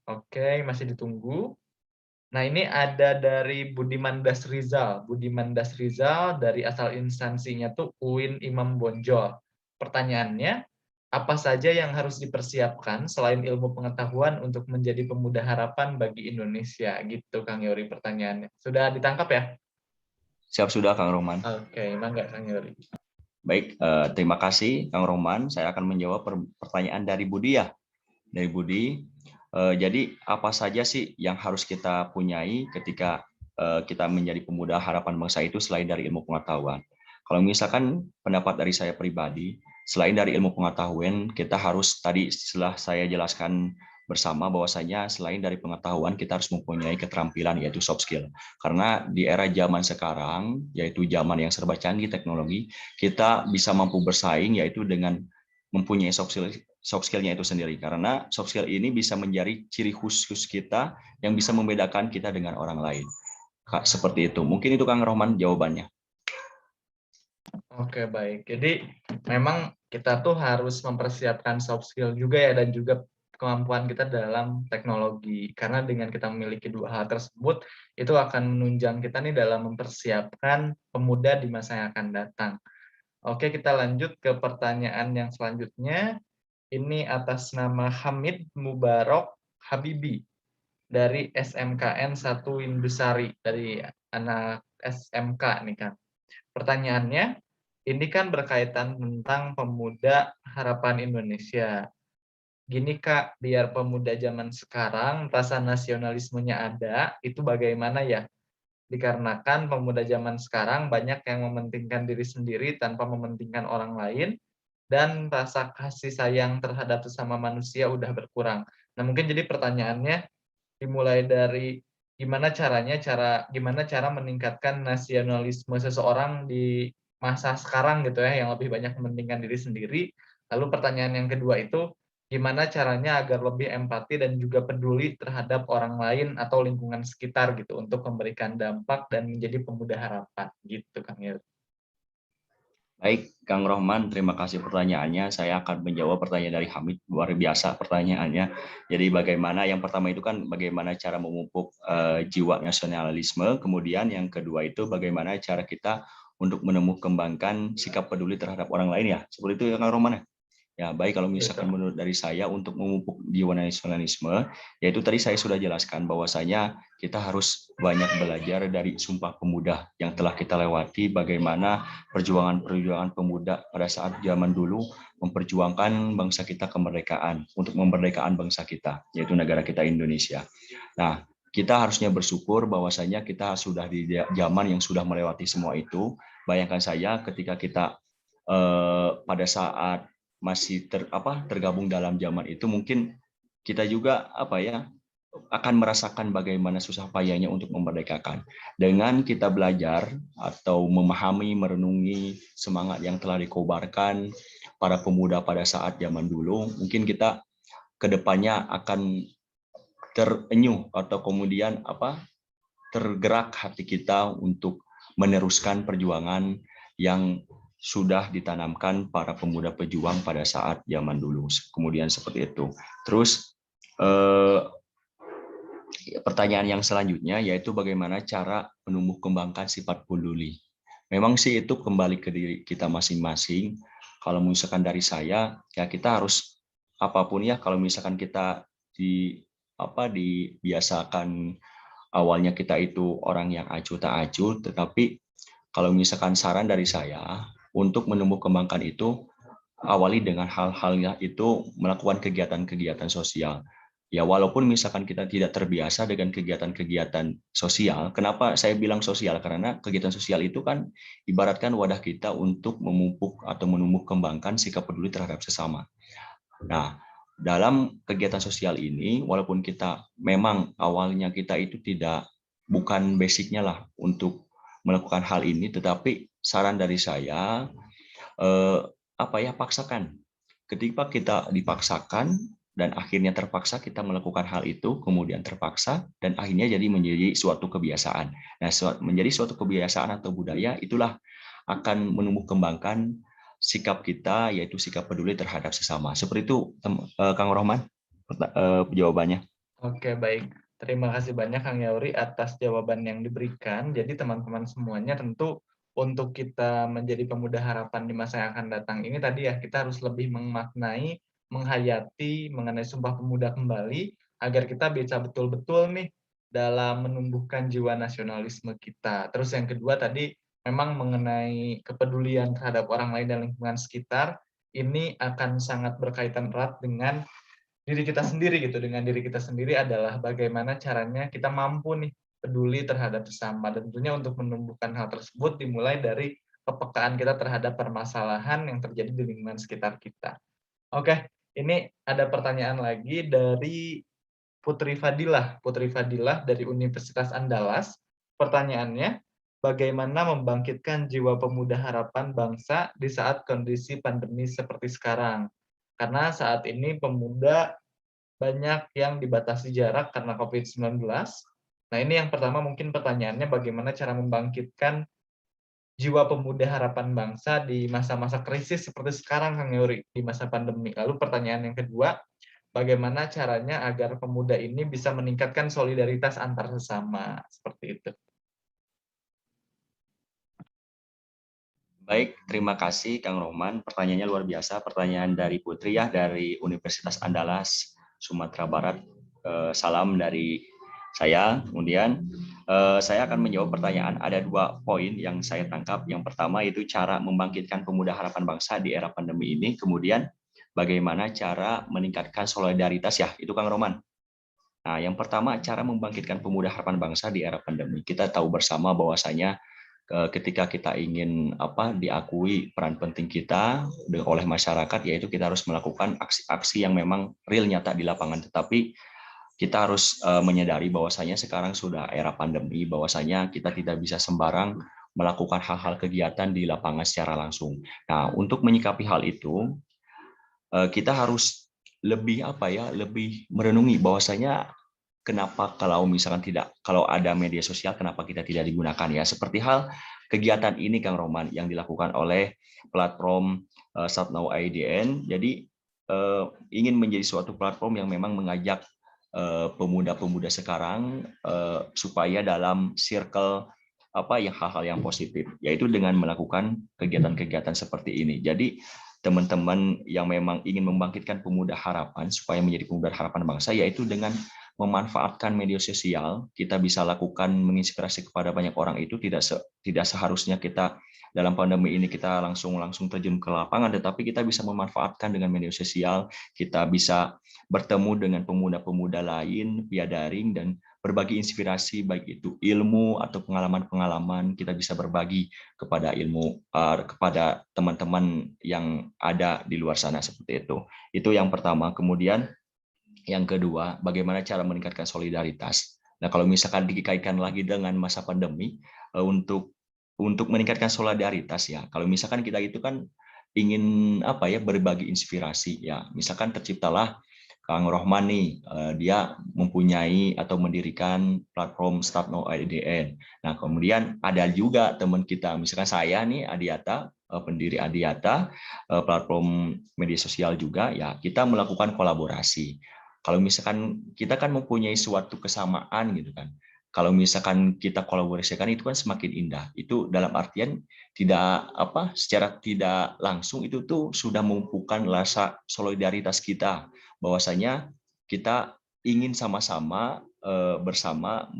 Oke, masih ditunggu. Nah, ini ada dari Budiman Dasrizal. Budiman Dasrizal dari asal instansinya tuh UIN Imam Bonjol. Pertanyaannya, apa saja yang harus dipersiapkan selain ilmu pengetahuan untuk menjadi pemuda harapan bagi Indonesia? Gitu, Kang Yori pertanyaannya. Sudah ditangkap ya? Siap sudah, Kang Rohman. Oke, mangga Kang Yori. Baik, terima kasih Kang Rohman. Saya akan menjawab pertanyaan dari Budi ya. Dari Budi, jadi apa saja sih yang harus kita punyai ketika kita menjadi pemuda harapan bangsa itu selain dari ilmu pengetahuan? Kalau misalkan pendapat dari saya pribadi, selain dari ilmu pengetahuan, kita harus tadi setelah saya jelaskan bersama bahwasanya selain dari pengetahuan kita harus mempunyai keterampilan yaitu soft skill. Karena di era zaman sekarang, yaitu zaman yang serba canggih teknologi, kita bisa mampu bersaing yaitu dengan mempunyai soft skill-nya itu sendiri. Karena soft skill ini bisa menjadi ciri khusus kita yang bisa membedakan kita dengan orang lain. Seperti itu. Mungkin itu Kang Rohman jawabannya. Oke, baik. Jadi memang kita tuh harus mempersiapkan soft skill juga ya, dan juga kemampuan kita dalam teknologi. Karena dengan kita memiliki dua hal tersebut, itu akan menunjang kita nih dalam mempersiapkan pemuda di masa yang akan datang. Oke, kita lanjut ke pertanyaan yang selanjutnya. Ini atas nama Hamid Mubarok Habibi dari SMKN 1 Indusari, dari anak SMK nih kan. Pertanyaannya, ini kan berkaitan tentang pemuda harapan Indonesia. Gini Kak, biar pemuda zaman sekarang rasa nasionalismenya ada, itu bagaimana ya? Dikarenakan pemuda zaman sekarang banyak yang mementingkan diri sendiri tanpa mementingkan orang lain, dan rasa kasih sayang terhadap sesama manusia udah berkurang. Nah, mungkin jadi pertanyaannya dimulai dari gimana cara meningkatkan nasionalisme seseorang di masa sekarang gitu ya, yang lebih banyak mementingkan diri sendiri. Lalu pertanyaan yang kedua itu, gimana caranya agar lebih empati dan juga peduli terhadap orang lain atau lingkungan sekitar gitu, untuk memberikan dampak dan menjadi pemuda harapan gitu, Kang Yel. Baik, Kang Rohman, terima kasih pertanyaannya. Saya akan menjawab pertanyaan dari Hamid. Luar biasa pertanyaannya. Jadi bagaimana, yang pertama itu kan bagaimana cara memupuk jiwa nasionalisme. Kemudian yang kedua itu bagaimana cara kita untuk menemukan kembangkan sikap peduli terhadap orang lain ya. Seperti itu ya Kang Rohman. Ya, baik kalau misalkan menurut dari saya untuk memupuk jiwa nasionalisme, yaitu tadi saya sudah jelaskan bahwasanya kita harus banyak belajar dari Sumpah Pemuda yang telah kita lewati, bagaimana perjuangan-perjuangan pemuda pada saat zaman dulu memperjuangkan bangsa kita kemerdekaan, untuk memerdekakan bangsa kita, yaitu negara kita Indonesia. Nah, kita harusnya bersyukur bahwasanya kita sudah di zaman yang sudah melewati semua itu. Bayangkan saya ketika kita pada saat masih tergabung dalam zaman itu, mungkin kita juga akan merasakan bagaimana susah payahnya untuk memerdekakan. Dengan kita belajar atau memahami, merenungi semangat yang telah dikobarkan para pemuda pada saat zaman dulu, mungkin kita kedepannya akan terenyuh atau kemudian tergerak hati kita untuk meneruskan perjuangan yang sudah ditanamkan para pemuda pejuang pada saat zaman dulu. Kemudian seperti itu. Terus pertanyaan yang selanjutnya yaitu bagaimana cara menumbuh kembangkan sifat peduli. Memang sih itu kembali ke diri kita masing-masing. Kalau misalkan dari saya, ya kita harus apapun ya, kalau misalkan kita dibiasakan awalnya kita itu orang yang acuh tak acuh, tetapi kalau misalkan saran dari saya untuk menumbuh kembangkan itu, awali dengan hal-halnya itu melakukan kegiatan-kegiatan sosial. Ya walaupun misalkan kita tidak terbiasa dengan kegiatan-kegiatan sosial, kenapa saya bilang sosial? Karena kegiatan sosial itu kan ibaratkan wadah kita untuk memupuk atau menumbuh kembangkan sikap peduli terhadap sesama. Nah, dalam kegiatan sosial ini, walaupun kita memang awalnya kita itu bukan basicnya lah untuk melakukan hal ini, tetapi saran dari saya paksakan. Ketika kita dipaksakan dan akhirnya terpaksa kita melakukan hal itu, kemudian terpaksa dan akhirnya jadi menjadi suatu kebiasaan. Nah, menjadi suatu kebiasaan atau budaya itulah akan menumbuh kembangkan sikap kita, yaitu sikap peduli terhadap sesama. Seperti itu, Kang Rohman, jawabannya. Oke, baik. Terima kasih banyak Kang Yauri atas jawaban yang diberikan. Jadi teman-teman semuanya tentu untuk kita menjadi pemuda harapan di masa yang akan datang ini tadi ya, kita harus lebih memaknai, menghayati mengenai Sumpah Pemuda kembali, agar kita bisa betul-betul nih dalam menumbuhkan jiwa nasionalisme kita. Terus yang kedua tadi, memang mengenai kepedulian terhadap orang lain dan lingkungan sekitar, ini akan sangat berkaitan erat dengan diri kita sendiri gitu. Dengan diri kita sendiri adalah bagaimana caranya kita mampu nih peduli terhadap sesama. Dan tentunya untuk menumbuhkan hal tersebut dimulai dari kepekaan kita terhadap permasalahan yang terjadi di lingkungan sekitar kita. Oke, ini ada pertanyaan lagi dari Putri Fadilah. Putri Fadilah dari Universitas Andalas. Pertanyaannya, bagaimana membangkitkan jiwa pemuda harapan bangsa di saat kondisi pandemi seperti sekarang? Karena saat ini pemuda banyak yang dibatasi jarak karena COVID-19. Nah, ini yang pertama mungkin pertanyaannya bagaimana cara membangkitkan jiwa pemuda harapan bangsa di masa-masa krisis seperti sekarang, Kang Yuri, di masa pandemi. Lalu pertanyaan yang kedua, bagaimana caranya agar pemuda ini bisa meningkatkan solidaritas antar sesama, seperti itu. Baik, terima kasih Kang Rohman. Pertanyaannya luar biasa. Pertanyaan dari Putri ya, dari Universitas Andalas, Sumatera Barat. Salam dari saya. Kemudian saya akan menjawab pertanyaan. Ada 2 poin yang saya tangkap. Yang pertama itu cara membangkitkan pemuda harapan bangsa di era pandemi ini. Kemudian bagaimana cara meningkatkan solidaritas ya, itu Kang Rohman. Nah, yang pertama cara membangkitkan pemuda harapan bangsa di era pandemi. Kita tahu bersama bahwasanya ketika kita ingin diakui peran penting kita oleh masyarakat, yaitu kita harus melakukan aksi-aksi yang memang real nyata di lapangan. Tetapi kita harus menyadari bahwasanya sekarang sudah era pandemi, bahwasanya kita tidak bisa sembarang melakukan hal-hal kegiatan di lapangan secara langsung. Nah, untuk menyikapi hal itu, kita harus lebih lebih merenungi bahwasanya kenapa kalau misalkan kalau ada media sosial, kenapa kita tidak digunakan ya? Seperti hal kegiatan ini Kang Roman yang dilakukan oleh platform Start Now IDN. Jadi ingin menjadi suatu platform yang memang mengajak pemuda-pemuda sekarang supaya dalam circle yang hal-hal yang positif, yaitu dengan melakukan kegiatan-kegiatan seperti ini. Jadi teman-teman yang memang ingin membangkitkan pemuda harapan supaya menjadi pemuda harapan bangsa, yaitu dengan memanfaatkan media sosial, kita bisa lakukan menginspirasi kepada banyak orang. Itu tidak seharusnya kita dalam pandemi ini kita langsung terjun ke lapangan, tetapi kita bisa memanfaatkan dengan media sosial, kita bisa bertemu dengan pemuda-pemuda lain via daring dan berbagi inspirasi, baik itu ilmu atau pengalaman-pengalaman, kita bisa berbagi kepada kepada teman-teman yang ada di luar sana seperti itu. Itu yang pertama. Kemudian yang kedua, bagaimana cara meningkatkan solidaritas. Nah, kalau misalkan dikaitkan lagi dengan masa pandemi, untuk meningkatkan solidaritas ya. Kalau misalkan kita itu kan ingin berbagi inspirasi ya. Misalkan terciptalah Kang Rohman nih, dia mempunyai atau mendirikan platform Start Now IDN. Nah, kemudian ada juga teman kita, misalkan saya nih Adiata, pendiri Adiata, platform media sosial juga ya, kita melakukan kolaborasi. Kalau misalkan kita kan mempunyai suatu kesamaan gitu kan. Kalau misalkan kita kolaborasikan itu kan semakin indah. Itu dalam artian secara tidak langsung itu tuh sudah menumpukan rasa solidaritas kita, bahwasanya kita ingin sama-sama bersama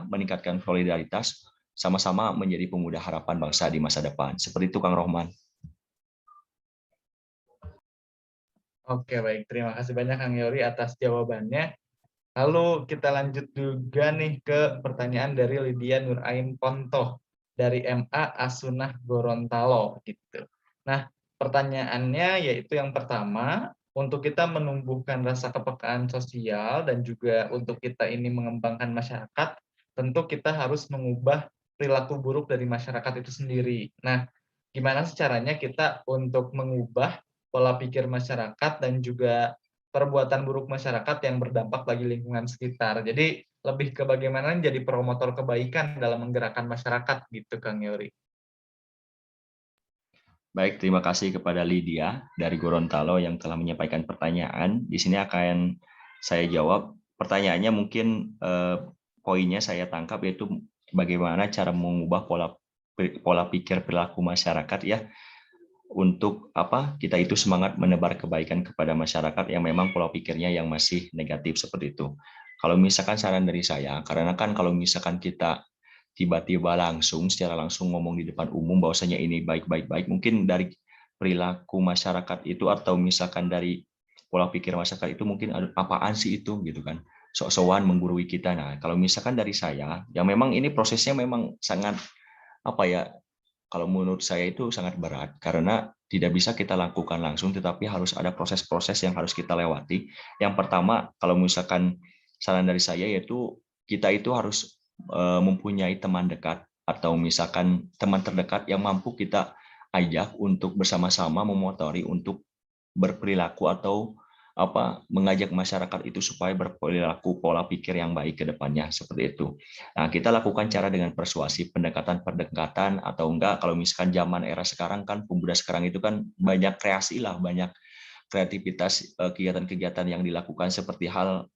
meningkatkan solidaritas, sama-sama menjadi pemuda harapan bangsa di masa depan. Seperti itu Kang Rohman. Oke, baik. Terima kasih banyak Kang Yori atas jawabannya. Lalu kita lanjut juga nih ke pertanyaan dari Lydia Nurain Pontoh dari MA Asunah Gorontalo gitu. Nah, pertanyaannya yaitu yang pertama, untuk kita menumbuhkan rasa kepekaan sosial dan juga untuk kita ini mengembangkan masyarakat, tentu kita harus mengubah perilaku buruk dari masyarakat itu sendiri. Nah, gimana sih caranya kita untuk mengubah pola pikir masyarakat dan juga perbuatan buruk masyarakat yang berdampak bagi lingkungan sekitar. Jadi lebih ke bagaimana jadi promotor kebaikan dalam menggerakkan masyarakat gitu Kang Yori. Baik, terima kasih kepada Lydia dari Gorontalo yang telah menyampaikan pertanyaan. Di sini akan saya jawab. Pertanyaannya mungkin poinnya saya tangkap yaitu bagaimana cara mengubah pola pikir perilaku masyarakat ya, untuk kita itu semangat menebar kebaikan kepada masyarakat yang memang pola pikirnya yang masih negatif seperti itu. Kalau misalkan saran dari saya, karena kan kalau misalkan kita tiba-tiba secara langsung ngomong di depan umum bahwasanya ini baik-baik, mungkin dari perilaku masyarakat itu atau misalkan dari pola pikir masyarakat itu mungkin apaan sih itu gitu kan, sok-sokan menggurui kita. Nah, kalau misalkan dari saya, yang memang ini prosesnya memang sangat kalau menurut saya itu sangat berat karena tidak bisa kita lakukan langsung, tetapi harus ada proses-proses yang harus kita lewati. Yang pertama, kalau misalkan saran dari saya yaitu kita itu harus mempunyai teman dekat atau misalkan teman terdekat yang mampu kita ajak untuk bersama-sama memotori untuk berperilaku atau mengajak masyarakat itu supaya berperilaku pola pikir yang baik ke depannya seperti itu. Nah, kita lakukan cara dengan persuasi, pendekatan atau enggak kalau misalkan zaman era sekarang kan pemuda sekarang itu kan banyak kreasi lah, banyak kreativitas kegiatan-kegiatan yang dilakukan seperti hal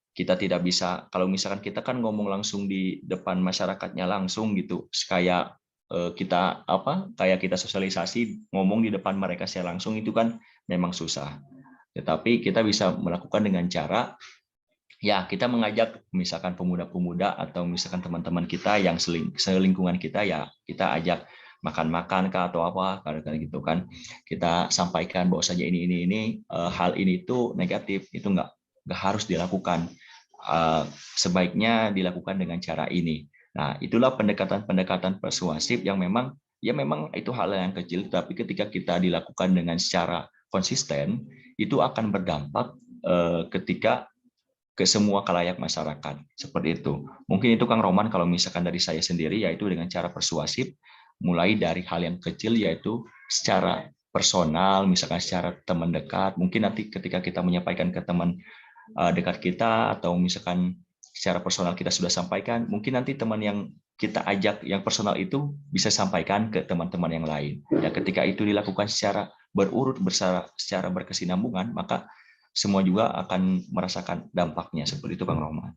kita tidak bisa kalau misalkan kita kan ngomong langsung di depan masyarakatnya langsung gitu, kayak kita sosialisasi ngomong di depan mereka secara langsung itu kan memang susah. Tetapi kita bisa melakukan dengan cara ya kita mengajak misalkan pemuda-pemuda atau misalkan teman-teman kita yang selingkungan kita ya kita ajak makan-makan atau apa kadang-kadang gitu kan, kita sampaikan bahwasanya ini hal ini itu negatif, itu nggak harus dilakukan, sebaiknya dilakukan dengan cara ini. Nah, itulah pendekatan persuasif yang memang itu hal yang kecil, tapi ketika kita dilakukan dengan secara konsisten itu akan berdampak ketika ke semua khalayak masyarakat seperti itu. Mungkin itu Kang Roman kalau misalkan dari saya sendiri yaitu dengan cara persuasif, mulai dari hal yang kecil yaitu secara personal, misalkan secara teman dekat, mungkin nanti ketika kita menyampaikan ke teman dekat kita atau misalkan secara personal kita sudah sampaikan, mungkin nanti teman yang kita ajak yang personal itu bisa sampaikan ke teman-teman yang lain. Dan ketika itu dilakukan secara berurut, secara berkesinambungan, maka semua juga akan merasakan dampaknya. Seperti itu, Kang Rohman.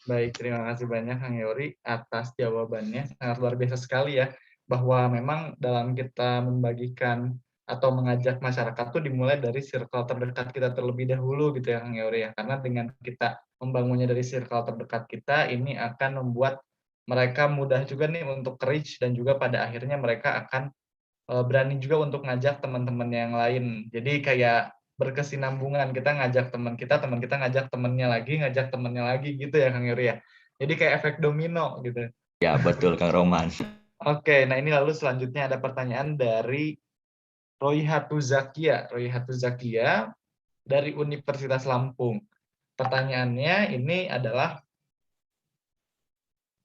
Baik, terima kasih banyak Kang Yori atas jawabannya. Sangat luar biasa sekali ya, bahwa memang dalam kita membagikan atau mengajak masyarakat tuh dimulai dari circle terdekat kita terlebih dahulu gitu ya Kang Yori ya. Karena dengan kita membangunnya dari circle terdekat kita, ini akan membuat mereka mudah juga nih untuk reach, dan juga pada akhirnya mereka akan berani juga untuk ngajak teman-teman yang lain. Jadi kayak berkesinambungan, kita ngajak teman kita ngajak temannya lagi gitu ya Kang Yuri ya. Jadi kayak efek domino gitu. Ya, betul Kang Rohman. Oke, nah ini lalu selanjutnya ada pertanyaan dari Royhatu Zakia dari Universitas Lampung. Pertanyaannya ini adalah,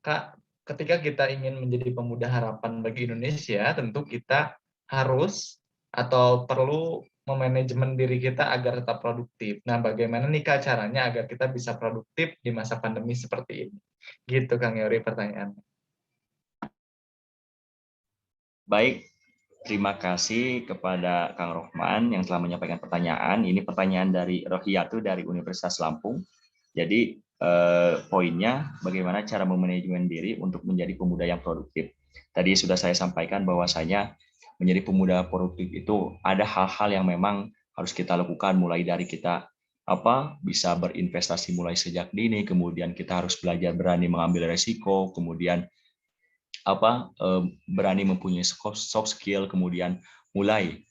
Kak, ketika kita ingin menjadi pemuda harapan bagi Indonesia, tentu kita harus atau perlu memanajemen diri kita agar tetap produktif. Nah, bagaimana nih Kak caranya agar kita bisa produktif di masa pandemi seperti ini? Gitu Kang Yori pertanyaannya. Baik, terima kasih kepada Kang Rohman yang telah menyampaikan pertanyaan. Ini pertanyaan dari Rohiyatu dari Universitas Lampung. Jadi poinnya bagaimana cara memanajemen diri untuk menjadi pemuda yang produktif. Tadi sudah saya sampaikan bahwasanya menjadi pemuda produktif itu ada hal-hal yang memang harus kita lakukan, mulai dari kita bisa berinvestasi mulai sejak dini, kemudian kita harus belajar berani mengambil resiko, kemudian berani mempunyai soft skill, kemudian mulai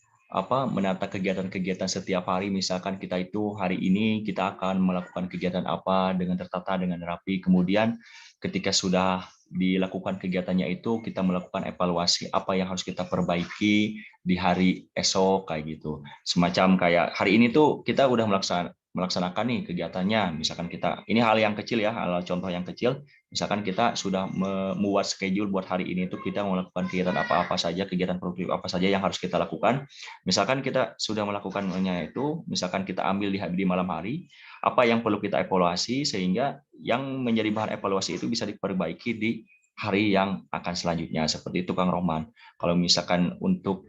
menata kegiatan-kegiatan setiap hari. Misalkan kita itu hari ini kita akan melakukan kegiatan apa dengan tertata, dengan rapi, kemudian ketika sudah dilakukan kegiatannya itu kita melakukan evaluasi apa yang harus kita perbaiki di hari esok kayak gitu. Semacam kayak hari ini tuh kita udah melaksanakan nih kegiatannya, misalkan kita, ini hal yang kecil ya, hal contoh yang kecil, misalkan kita sudah membuat schedule buat hari ini itu kita melakukan kegiatan apa-apa saja, kegiatan produktif apa saja yang harus kita lakukan. Misalkan kita sudah melakukannya itu, misalkan kita ambil di malam hari, apa yang perlu kita evaluasi sehingga yang menjadi bahan evaluasi itu bisa diperbaiki di hari yang akan selanjutnya. Seperti itu Kang Rohman. Kalau misalkan untuk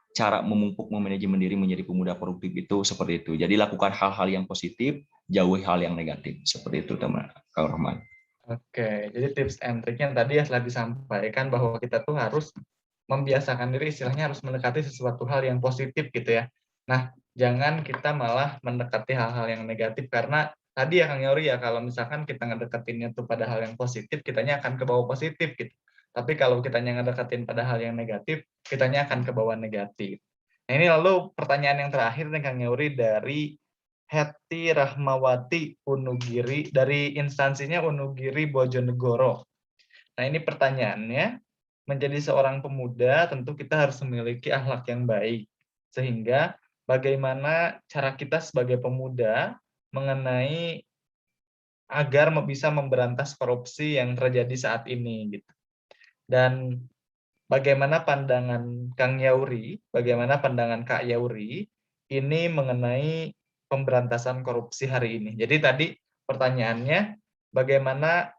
cara memupuk memanajemen diri menjadi pemuda produktif itu seperti itu. Jadi lakukan hal-hal yang positif, jauhi hal yang negatif. Seperti itu teman Kang Rohman. Oke, jadi tips and trick-nya tadi ya telah disampaikan bahwa kita tuh harus membiasakan diri, istilahnya harus mendekati sesuatu hal yang positif gitu ya. Nah, jangan kita malah mendekati hal-hal yang negatif, karena tadi ya Kang Yori ya, kalau misalkan kita ngedekatinnya tuh pada hal yang positif, kitanya akan ke bawah positif gitu. Tapi kalau kitanya ngedekatin pada hal yang negatif, kitanya akan ke bawah negatif. Nah, ini lalu pertanyaan yang terakhir nih Kang Yori dari Heti Rahmawati Unugiri dari instansinya Unugiri Bojonegoro. Nah, ini pertanyaannya, menjadi seorang pemuda tentu kita harus memiliki akhlak yang baik. Sehingga bagaimana cara kita sebagai pemuda mengenai agar bisa memberantas korupsi yang terjadi saat ini gitu. Dan bagaimana pandangan Kang Yauri, bagaimana pandangan Kak Yauri ini mengenai pemberantasan korupsi hari ini. Jadi tadi pertanyaannya, bagaimana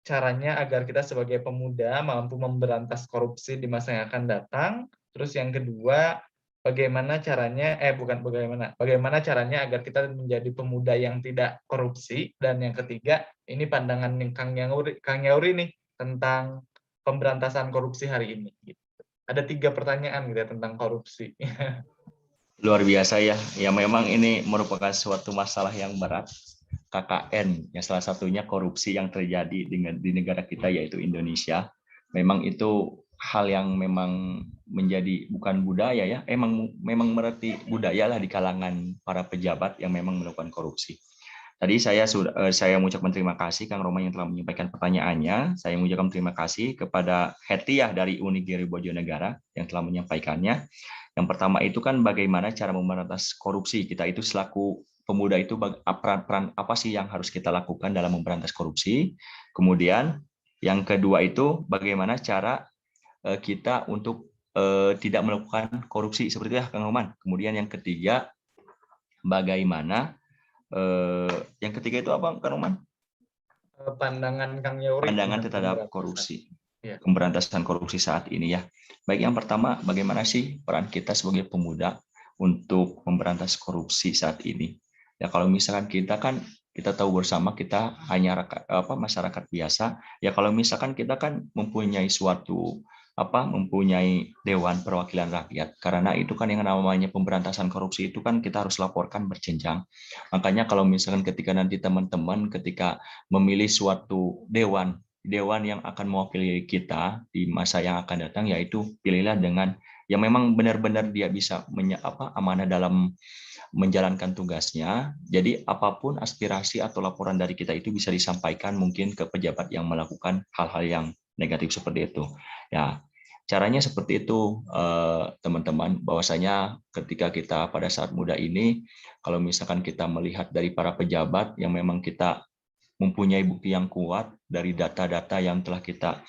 caranya agar kita sebagai pemuda mampu memberantas korupsi di masa yang akan datang. Terus yang kedua, bagaimana caranya bagaimana caranya agar kita menjadi pemuda yang tidak korupsi. Dan yang ketiga, ini pandangan Kang Yauri nih tentang pemberantasan korupsi hari ini. Ada 3 pertanyaan gitu ya tentang korupsi. Luar biasa ya. Ya memang ini merupakan suatu masalah yang berat. KKN, yang salah satunya korupsi yang terjadi di negara kita yaitu Indonesia. Memang itu hal yang memang menjadi bukan budaya ya, memang berarti budaya lah di kalangan para pejabat yang memang melakukan korupsi. Tadi saya mengucapkan terima kasih Kang Rohman yang telah menyampaikan pertanyaannya. Saya mengucapkan terima kasih kepada Hetiah dari Unigiri Bojonegoro yang telah menyampaikannya. Yang pertama itu kan bagaimana cara memberantas korupsi. Kita itu selaku pemuda itu peran apa sih yang harus kita lakukan dalam memberantas korupsi. Kemudian yang kedua itu bagaimana cara kita untuk tidak melakukan korupsi seperti itu ya Kang Rohman. Kemudian yang ketiga bagaimana yang ketiga itu apa Kang Rohman? pandangan Kang Yauri pandangan tentang terhadap pemberantasan. korupsi, Iya. pemberantasan korupsi saat ini ya. Baik, yang pertama, bagaimana sih peran kita sebagai pemuda untuk memberantas korupsi saat ini? Ya kalau misalkan kita tahu bersama kita hanya masyarakat biasa. Ya kalau misalkan kita kan mempunyai mempunyai Dewan Perwakilan Rakyat, karena itu kan yang namanya pemberantasan korupsi itu kan kita harus laporkan berjenjang. Makanya kalau misalkan ketika nanti teman-teman ketika memilih suatu dewan yang akan mewakili kita di masa yang akan datang, yaitu pilihlah dengan yang memang benar-benar dia bisa amanah dalam menjalankan tugasnya. Jadi apapun aspirasi atau laporan dari kita itu bisa disampaikan mungkin ke pejabat yang melakukan hal-hal yang negatif seperti itu. Ya, caranya seperti itu teman-teman, bahwasanya ketika kita pada saat muda ini, kalau misalkan kita melihat dari para pejabat yang memang kita mempunyai bukti yang kuat dari data-data yang telah kita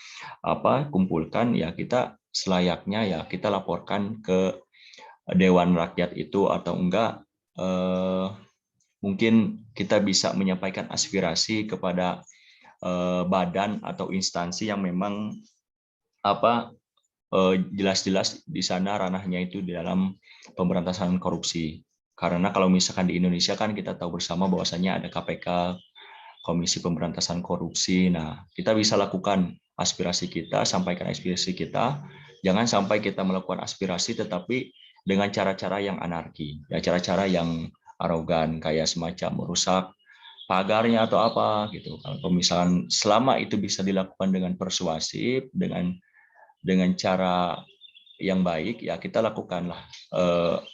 kumpulkan, ya kita selayaknya ya kita laporkan ke Dewan Rakyat itu, atau enggak mungkin kita bisa menyampaikan aspirasi kepada badan atau instansi yang memang jelas-jelas di sana ranahnya itu di dalam pemberantasan korupsi. Karena kalau misalkan di Indonesia kan kita tahu bersama bahwasanya ada KPK, Komisi Pemberantasan Korupsi. Nah, kita bisa lakukan aspirasi kita, sampaikan aspirasi kita. Jangan sampai kita melakukan aspirasi tetapi dengan cara-cara yang anarki, ya cara-cara yang arogan, kayak semacam merusak pagarnya atau apa gitu. Kalau misalkan selama itu bisa dilakukan dengan persuasif, dengan cara yang baik, ya kita lakukanlah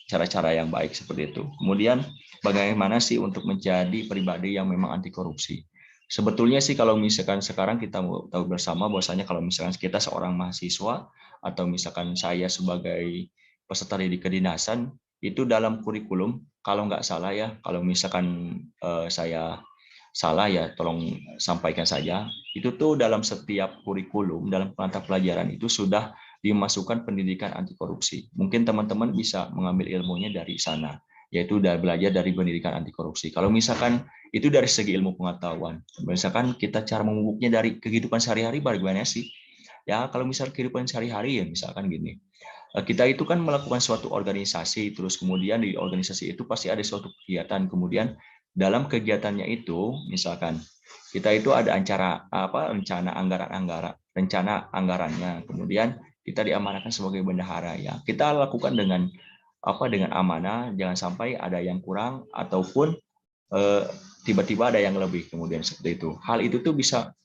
cara-cara yang baik seperti itu. Kemudian bagaimana sih untuk menjadi pribadi yang memang anti korupsi? Sebetulnya sih kalau misalkan sekarang kita tahu bersama bahwasanya kalau misalkan kita seorang mahasiswa atau misalkan saya sebagai peserta didik kedinasan, itu dalam kurikulum kalau nggak salah ya, kalau misalkan saya salah ya tolong sampaikan saja, itu tuh dalam setiap kurikulum, dalam mata pelajaran itu sudah dimasukkan pendidikan anti korupsi. Mungkin teman-teman bisa mengambil ilmunya dari sana, yaitu belajar dari pendidikan anti korupsi. Kalau misalkan itu dari segi ilmu pengetahuan, misalkan kita cara memupuknya dari kehidupan sehari-hari bagaimana sih? Ya kalau misal kehidupan sehari-hari ya misalkan gini, kita itu kan melakukan suatu organisasi, terus kemudian di organisasi itu pasti ada suatu kegiatan, kemudian dalam kegiatannya itu misalkan kita itu ada rencana anggarannya, kemudian kita diamanahkan sebagai bendahara, ya kita lakukan dengan amanah, jangan sampai ada yang kurang ataupun tiba-tiba ada yang lebih, kemudian seperti itu. Hal itu tuh bisa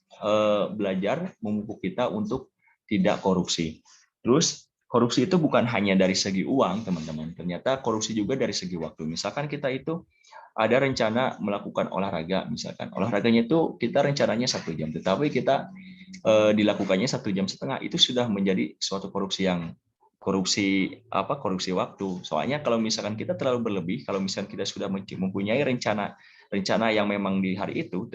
belajar memupuk kita untuk tidak korupsi. Terus korupsi itu bukan hanya dari segi uang, teman-teman. Ternyata korupsi juga dari segi waktu. Misalkan kita itu ada rencana melakukan olahraga, misalkan olahraganya itu kita rencananya 1 jam, tetapi kita dilakukannya 1,5 jam, itu sudah menjadi suatu korupsi waktu. Soalnya kalau misalkan kita terlalu berlebih, kalau misalkan kita sudah mempunyai rencana yang memang di hari itu,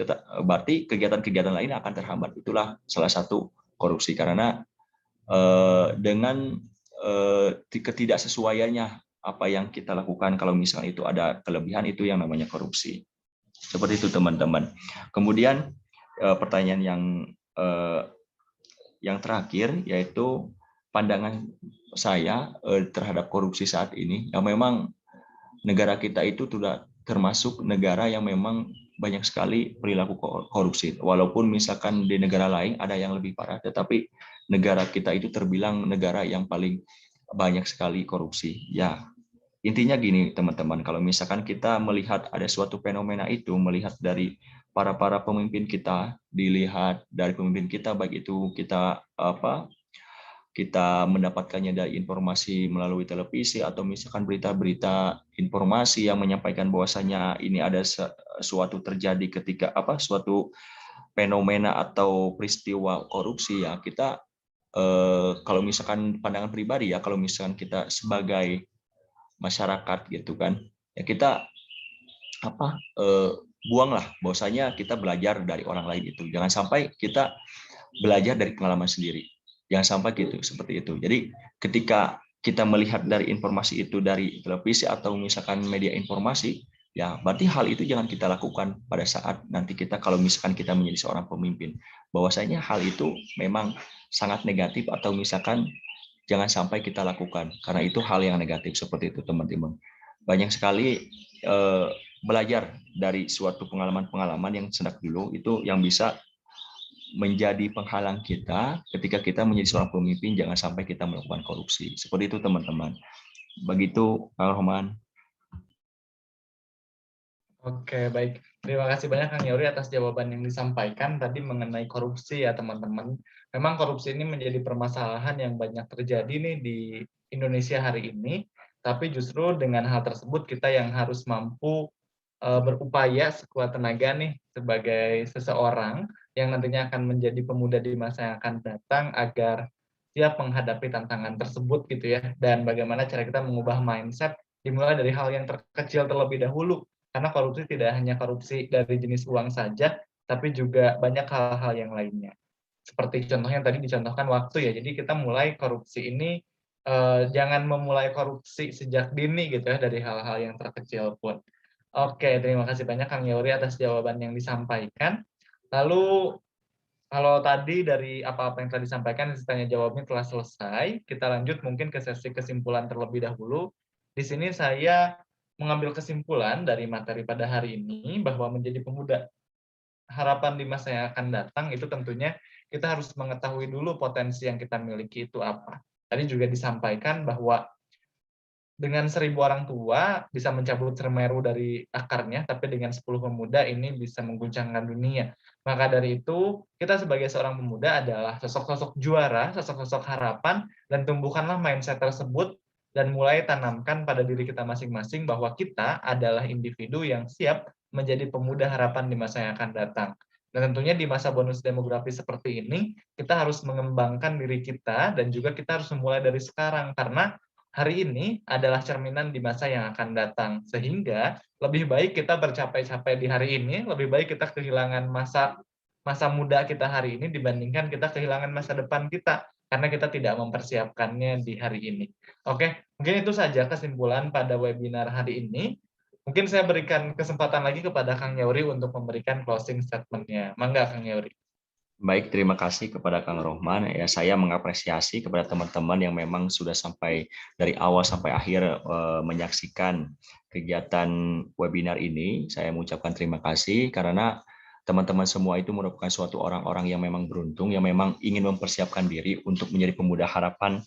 berarti kegiatan-kegiatan lain akan terhambat. Itulah salah satu korupsi, karena dengan ketidaksesuaiannya apa yang kita lakukan, kalau misalkan itu ada kelebihan, itu yang namanya korupsi. Seperti itu teman-teman. Kemudian pertanyaan yang terakhir, yaitu pandangan saya terhadap korupsi saat ini, yang memang negara kita itu sudah termasuk negara yang memang banyak sekali perilaku korupsi. Walaupun misalkan di negara lain ada yang lebih parah, tetapi negara kita itu terbilang negara yang paling banyak sekali korupsi. Ya, intinya gini teman-teman, kalau misalkan kita melihat ada suatu fenomena itu, melihat dari para pemimpin kita, dilihat dari pemimpin kita, baik itu kita mendapatkannya dari informasi melalui televisi atau misalkan berita-berita informasi yang menyampaikan bahwasanya ini ada suatu terjadi ketika suatu fenomena atau peristiwa korupsi, ya kita kalau misalkan pandangan pribadi ya, kalau misalkan kita sebagai masyarakat gitu kan, ya kita buanglah bahwasanya kita belajar dari orang lain itu, jangan sampai kita belajar dari pengalaman sendiri. Jangan sampai gitu, seperti itu. Jadi ketika kita melihat dari informasi itu dari televisi atau misalkan media informasi, Ya, berarti hal itu jangan kita lakukan pada saat nanti kita kalau misalkan kita menjadi seorang pemimpin. Bahwasanya hal itu memang sangat negatif atau misalkan jangan sampai kita lakukan karena itu hal yang negatif seperti itu teman-teman. Banyak sekali belajar dari suatu pengalaman-pengalaman yang sedang dulu itu yang bisa menjadi penghalang kita ketika kita menjadi seorang pemimpin, jangan sampai kita melakukan korupsi. Seperti itu teman-teman. Begitu Kang Rohman. Oke, baik. Terima kasih banyak Kang Yauri atas jawaban yang disampaikan tadi mengenai korupsi ya teman-teman. Memang korupsi ini menjadi permasalahan yang banyak terjadi nih di Indonesia hari ini, tapi justru dengan hal tersebut kita yang harus mampu berupaya sekuat tenaga nih sebagai seseorang yang nantinya akan menjadi pemuda di masa yang akan datang agar siap menghadapi tantangan tersebut gitu ya. Dan bagaimana cara kita mengubah mindset dimulai dari hal yang terkecil terlebih dahulu. Karena korupsi tidak hanya korupsi dari jenis uang saja, tapi juga banyak hal-hal yang lainnya. Seperti contohnya yang tadi dicontohkan waktu ya. Jadi kita mulai korupsi ini jangan memulai korupsi sejak dini gitu ya dari hal-hal yang terkecil pun. Oke, terima kasih banyak Kang Yauri atas jawaban yang disampaikan. Lalu kalau tadi dari apa-apa yang telah disampaikan, sesi tanya jawabnya telah selesai. Kita lanjut mungkin ke sesi kesimpulan terlebih dahulu. Di sini saya mengambil kesimpulan dari materi pada hari ini bahwa menjadi pemuda harapan di masa yang akan datang itu tentunya kita harus mengetahui dulu potensi yang kita miliki itu apa. Tadi juga disampaikan bahwa dengan 1000 orang tua bisa mencabut Semeru dari akarnya, tapi dengan 10 pemuda ini bisa mengguncangkan dunia. Maka dari itu, kita sebagai seorang pemuda adalah sosok-sosok juara, sosok-sosok harapan, dan tumbuhkanlah mindset tersebut, dan mulai tanamkan pada diri kita masing-masing bahwa kita adalah individu yang siap menjadi pemuda harapan di masa yang akan datang. Dan tentunya di masa bonus demografi seperti ini, kita harus mengembangkan diri kita, dan juga kita harus memulai dari sekarang, karena hari ini adalah cerminan di masa yang akan datang. Sehingga lebih baik kita bercapai-capai di hari ini, lebih baik kita kehilangan masa muda kita hari ini dibandingkan kita kehilangan masa depan kita karena kita tidak mempersiapkannya di hari ini. Oke, mungkin itu saja kesimpulan pada webinar hari ini. Mungkin saya berikan kesempatan lagi kepada Kang Yauri untuk memberikan closing statement-nya. Mangga Kang Yauri. Baik, terima kasih kepada Kang Rohman. Ya, saya mengapresiasi kepada teman-teman yang memang sudah sampai dari awal sampai akhir menyaksikan kegiatan webinar ini. Saya mengucapkan terima kasih karena teman-teman semua itu merupakan suatu orang-orang yang memang beruntung, yang memang ingin mempersiapkan diri untuk menjadi pemuda harapan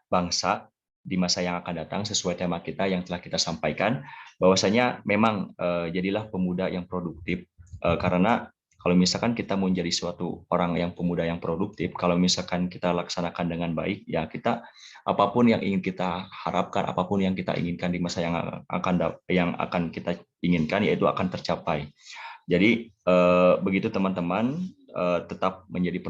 bangsa di masa yang akan datang sesuai tema kita yang telah kita sampaikan. Bahwasanya memang jadilah pemuda yang produktif karena kalau misalkan kita mau menjadi suatu orang yang pemuda yang produktif, kalau misalkan kita laksanakan dengan baik, ya kita apapun yang ingin kita harapkan, apapun yang kita inginkan di masa yang akan kita inginkan, yaitu akan tercapai. Jadi begitu teman-teman, tetap menjadi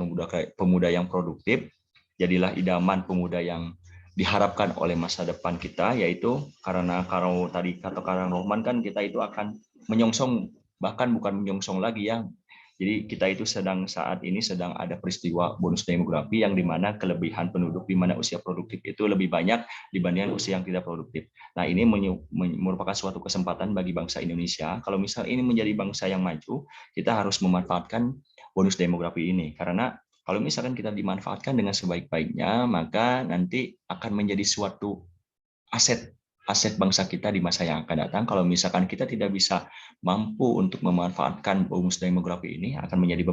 pemuda yang produktif, jadilah idaman pemuda yang diharapkan oleh masa depan kita, yaitu karena kalau tadi kata Kang Rohman kan kita itu akan menyongsong, bahkan bukan menyongsong lagi ya. Jadi kita itu saat ini sedang ada peristiwa bonus demografi yang dimana kelebihan penduduk di mana usia produktif itu lebih banyak dibandingkan usia yang tidak produktif. Nah ini merupakan suatu kesempatan bagi bangsa Indonesia. Kalau misal ini menjadi bangsa yang maju, kita harus memanfaatkan bonus demografi ini. Karena kalau misalkan kita dimanfaatkan dengan sebaik-baiknya, maka nanti akan menjadi suatu aset bangsa kita di masa yang akan datang. Kalau misalkan kita tidak bisa mampu untuk memanfaatkan bonus demografi ini, akan menjadi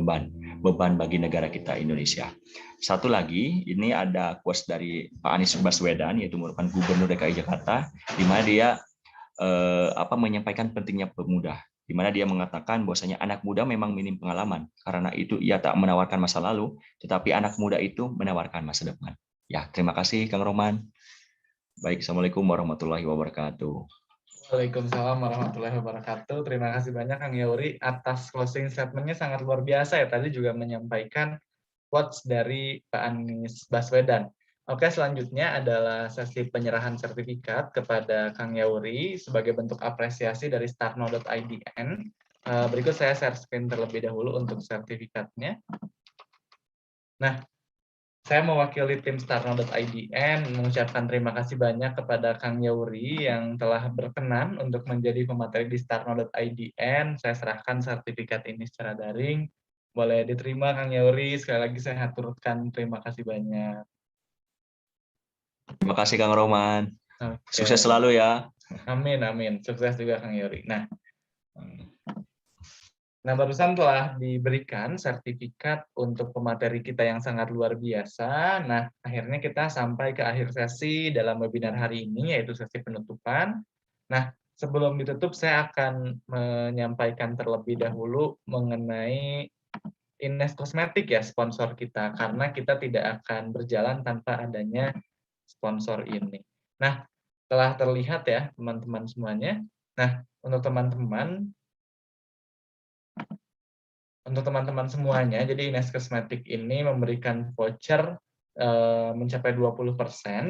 beban bagi negara kita Indonesia. Satu lagi, ini ada quotes dari Pak Anies Baswedan, yaitu merupakan Gubernur DKI Jakarta, di mana dia menyampaikan pentingnya pemuda, di mana dia mengatakan bahwasanya anak muda memang minim pengalaman, karena itu ia tak menawarkan masa lalu, tetapi anak muda itu menawarkan masa depan. Ya, terima kasih Kang Rohman. Baik, Assalamualaikum warahmatullahi wabarakatuh. Waalaikumsalam warahmatullahi wabarakatuh. Terima kasih banyak Kang Yauri atas closing statement-nya, sangat luar biasa ya. Tadi juga menyampaikan quotes dari Pak Anies Baswedan. Oke, selanjutnya adalah sesi penyerahan sertifikat kepada Kang Yauri sebagai bentuk apresiasi dari startno.idn. Berikut saya share screen terlebih dahulu untuk sertifikatnya. Nah, Saya mewakili tim Startnol.idn mengucapkan terima kasih banyak kepada Kang Yauri yang telah berkenan untuk menjadi pemateri di Startnol.idn. Saya serahkan sertifikat ini secara daring. Boleh diterima Kang Yauri. Sekali lagi saya haturkan terima kasih banyak. Terima kasih Kang Roman. Oke. Sukses selalu ya. Amin, amin. Sukses juga Kang Yauri. Nah, barusan telah diberikan sertifikat untuk pemateri kita yang sangat luar biasa. Nah, akhirnya kita sampai ke akhir sesi dalam webinar hari ini, yaitu sesi penutupan. Nah, sebelum ditutup, saya akan menyampaikan terlebih dahulu mengenai Ines Kosmetik ya, sponsor kita. Karena kita tidak akan berjalan tanpa adanya sponsor ini. Nah, telah terlihat ya, teman-teman semuanya. Nah, untuk teman-teman semuanya, jadi Ines Kosmetik ini memberikan voucher mencapai 20%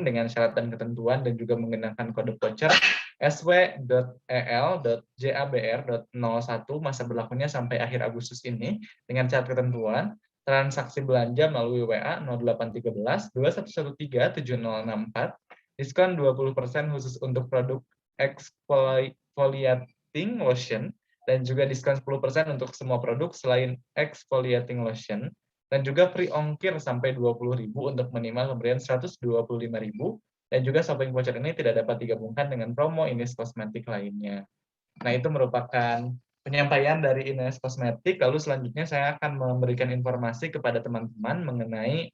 dengan syarat dan ketentuan dan juga menggunakan kode voucher sw.el.jabr.01 masa berlakunya sampai akhir Agustus ini dengan syarat ketentuan transaksi belanja melalui WA 0813 2113 7064 diskon 20% khusus untuk produk exfoliating lotion dan juga diskon 10% untuk semua produk selain exfoliating lotion, dan juga free ongkir sampai 20.000 untuk minimal pemberian 125.000, dan juga shopping voucher ini tidak dapat digabungkan dengan promo Ines Kosmetik lainnya. Nah, itu merupakan penyampaian dari Ines Kosmetik, lalu selanjutnya saya akan memberikan informasi kepada teman-teman mengenai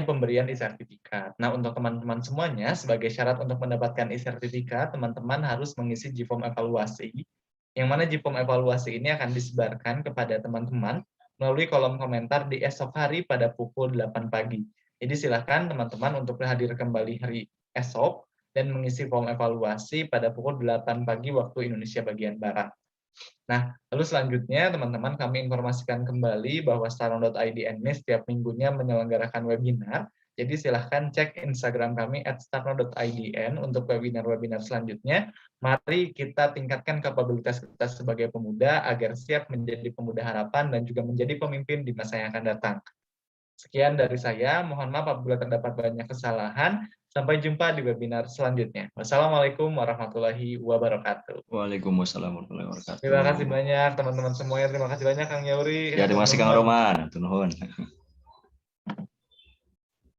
pemberian e-sertifikat. Nah, untuk teman-teman semuanya, sebagai syarat untuk mendapatkan e-sertifikat, teman-teman harus mengisi JIFOM evaluasi, yang mana JIFOM evaluasi ini akan disebarkan kepada teman-teman melalui kolom komentar di esok hari pada pukul 8 pagi. Jadi silakan teman-teman untuk hadir kembali hari esok dan mengisi form evaluasi pada pukul 8 pagi waktu Indonesia bagian Barat. Nah, lalu selanjutnya teman-teman kami informasikan kembali bahwa startnol.idn ini setiap minggunya menyelenggarakan webinar. Jadi silahkan cek Instagram kami @startnol.idn untuk webinar-webinar selanjutnya. Mari kita tingkatkan kapabilitas kita sebagai pemuda agar siap menjadi pemuda harapan dan juga menjadi pemimpin di masa yang akan datang. Sekian dari saya, mohon maaf apabila terdapat banyak kesalahan. Sampai jumpa di webinar selanjutnya. Wassalamualaikum warahmatullahi wabarakatuh. Waalaikumsalam warahmatullahi wabarakatuh. Terima kasih banyak teman-teman semuanya. Terima kasih banyak Kang Yauri. Ya, terima kasih Kang Roman. Hatur nuhun.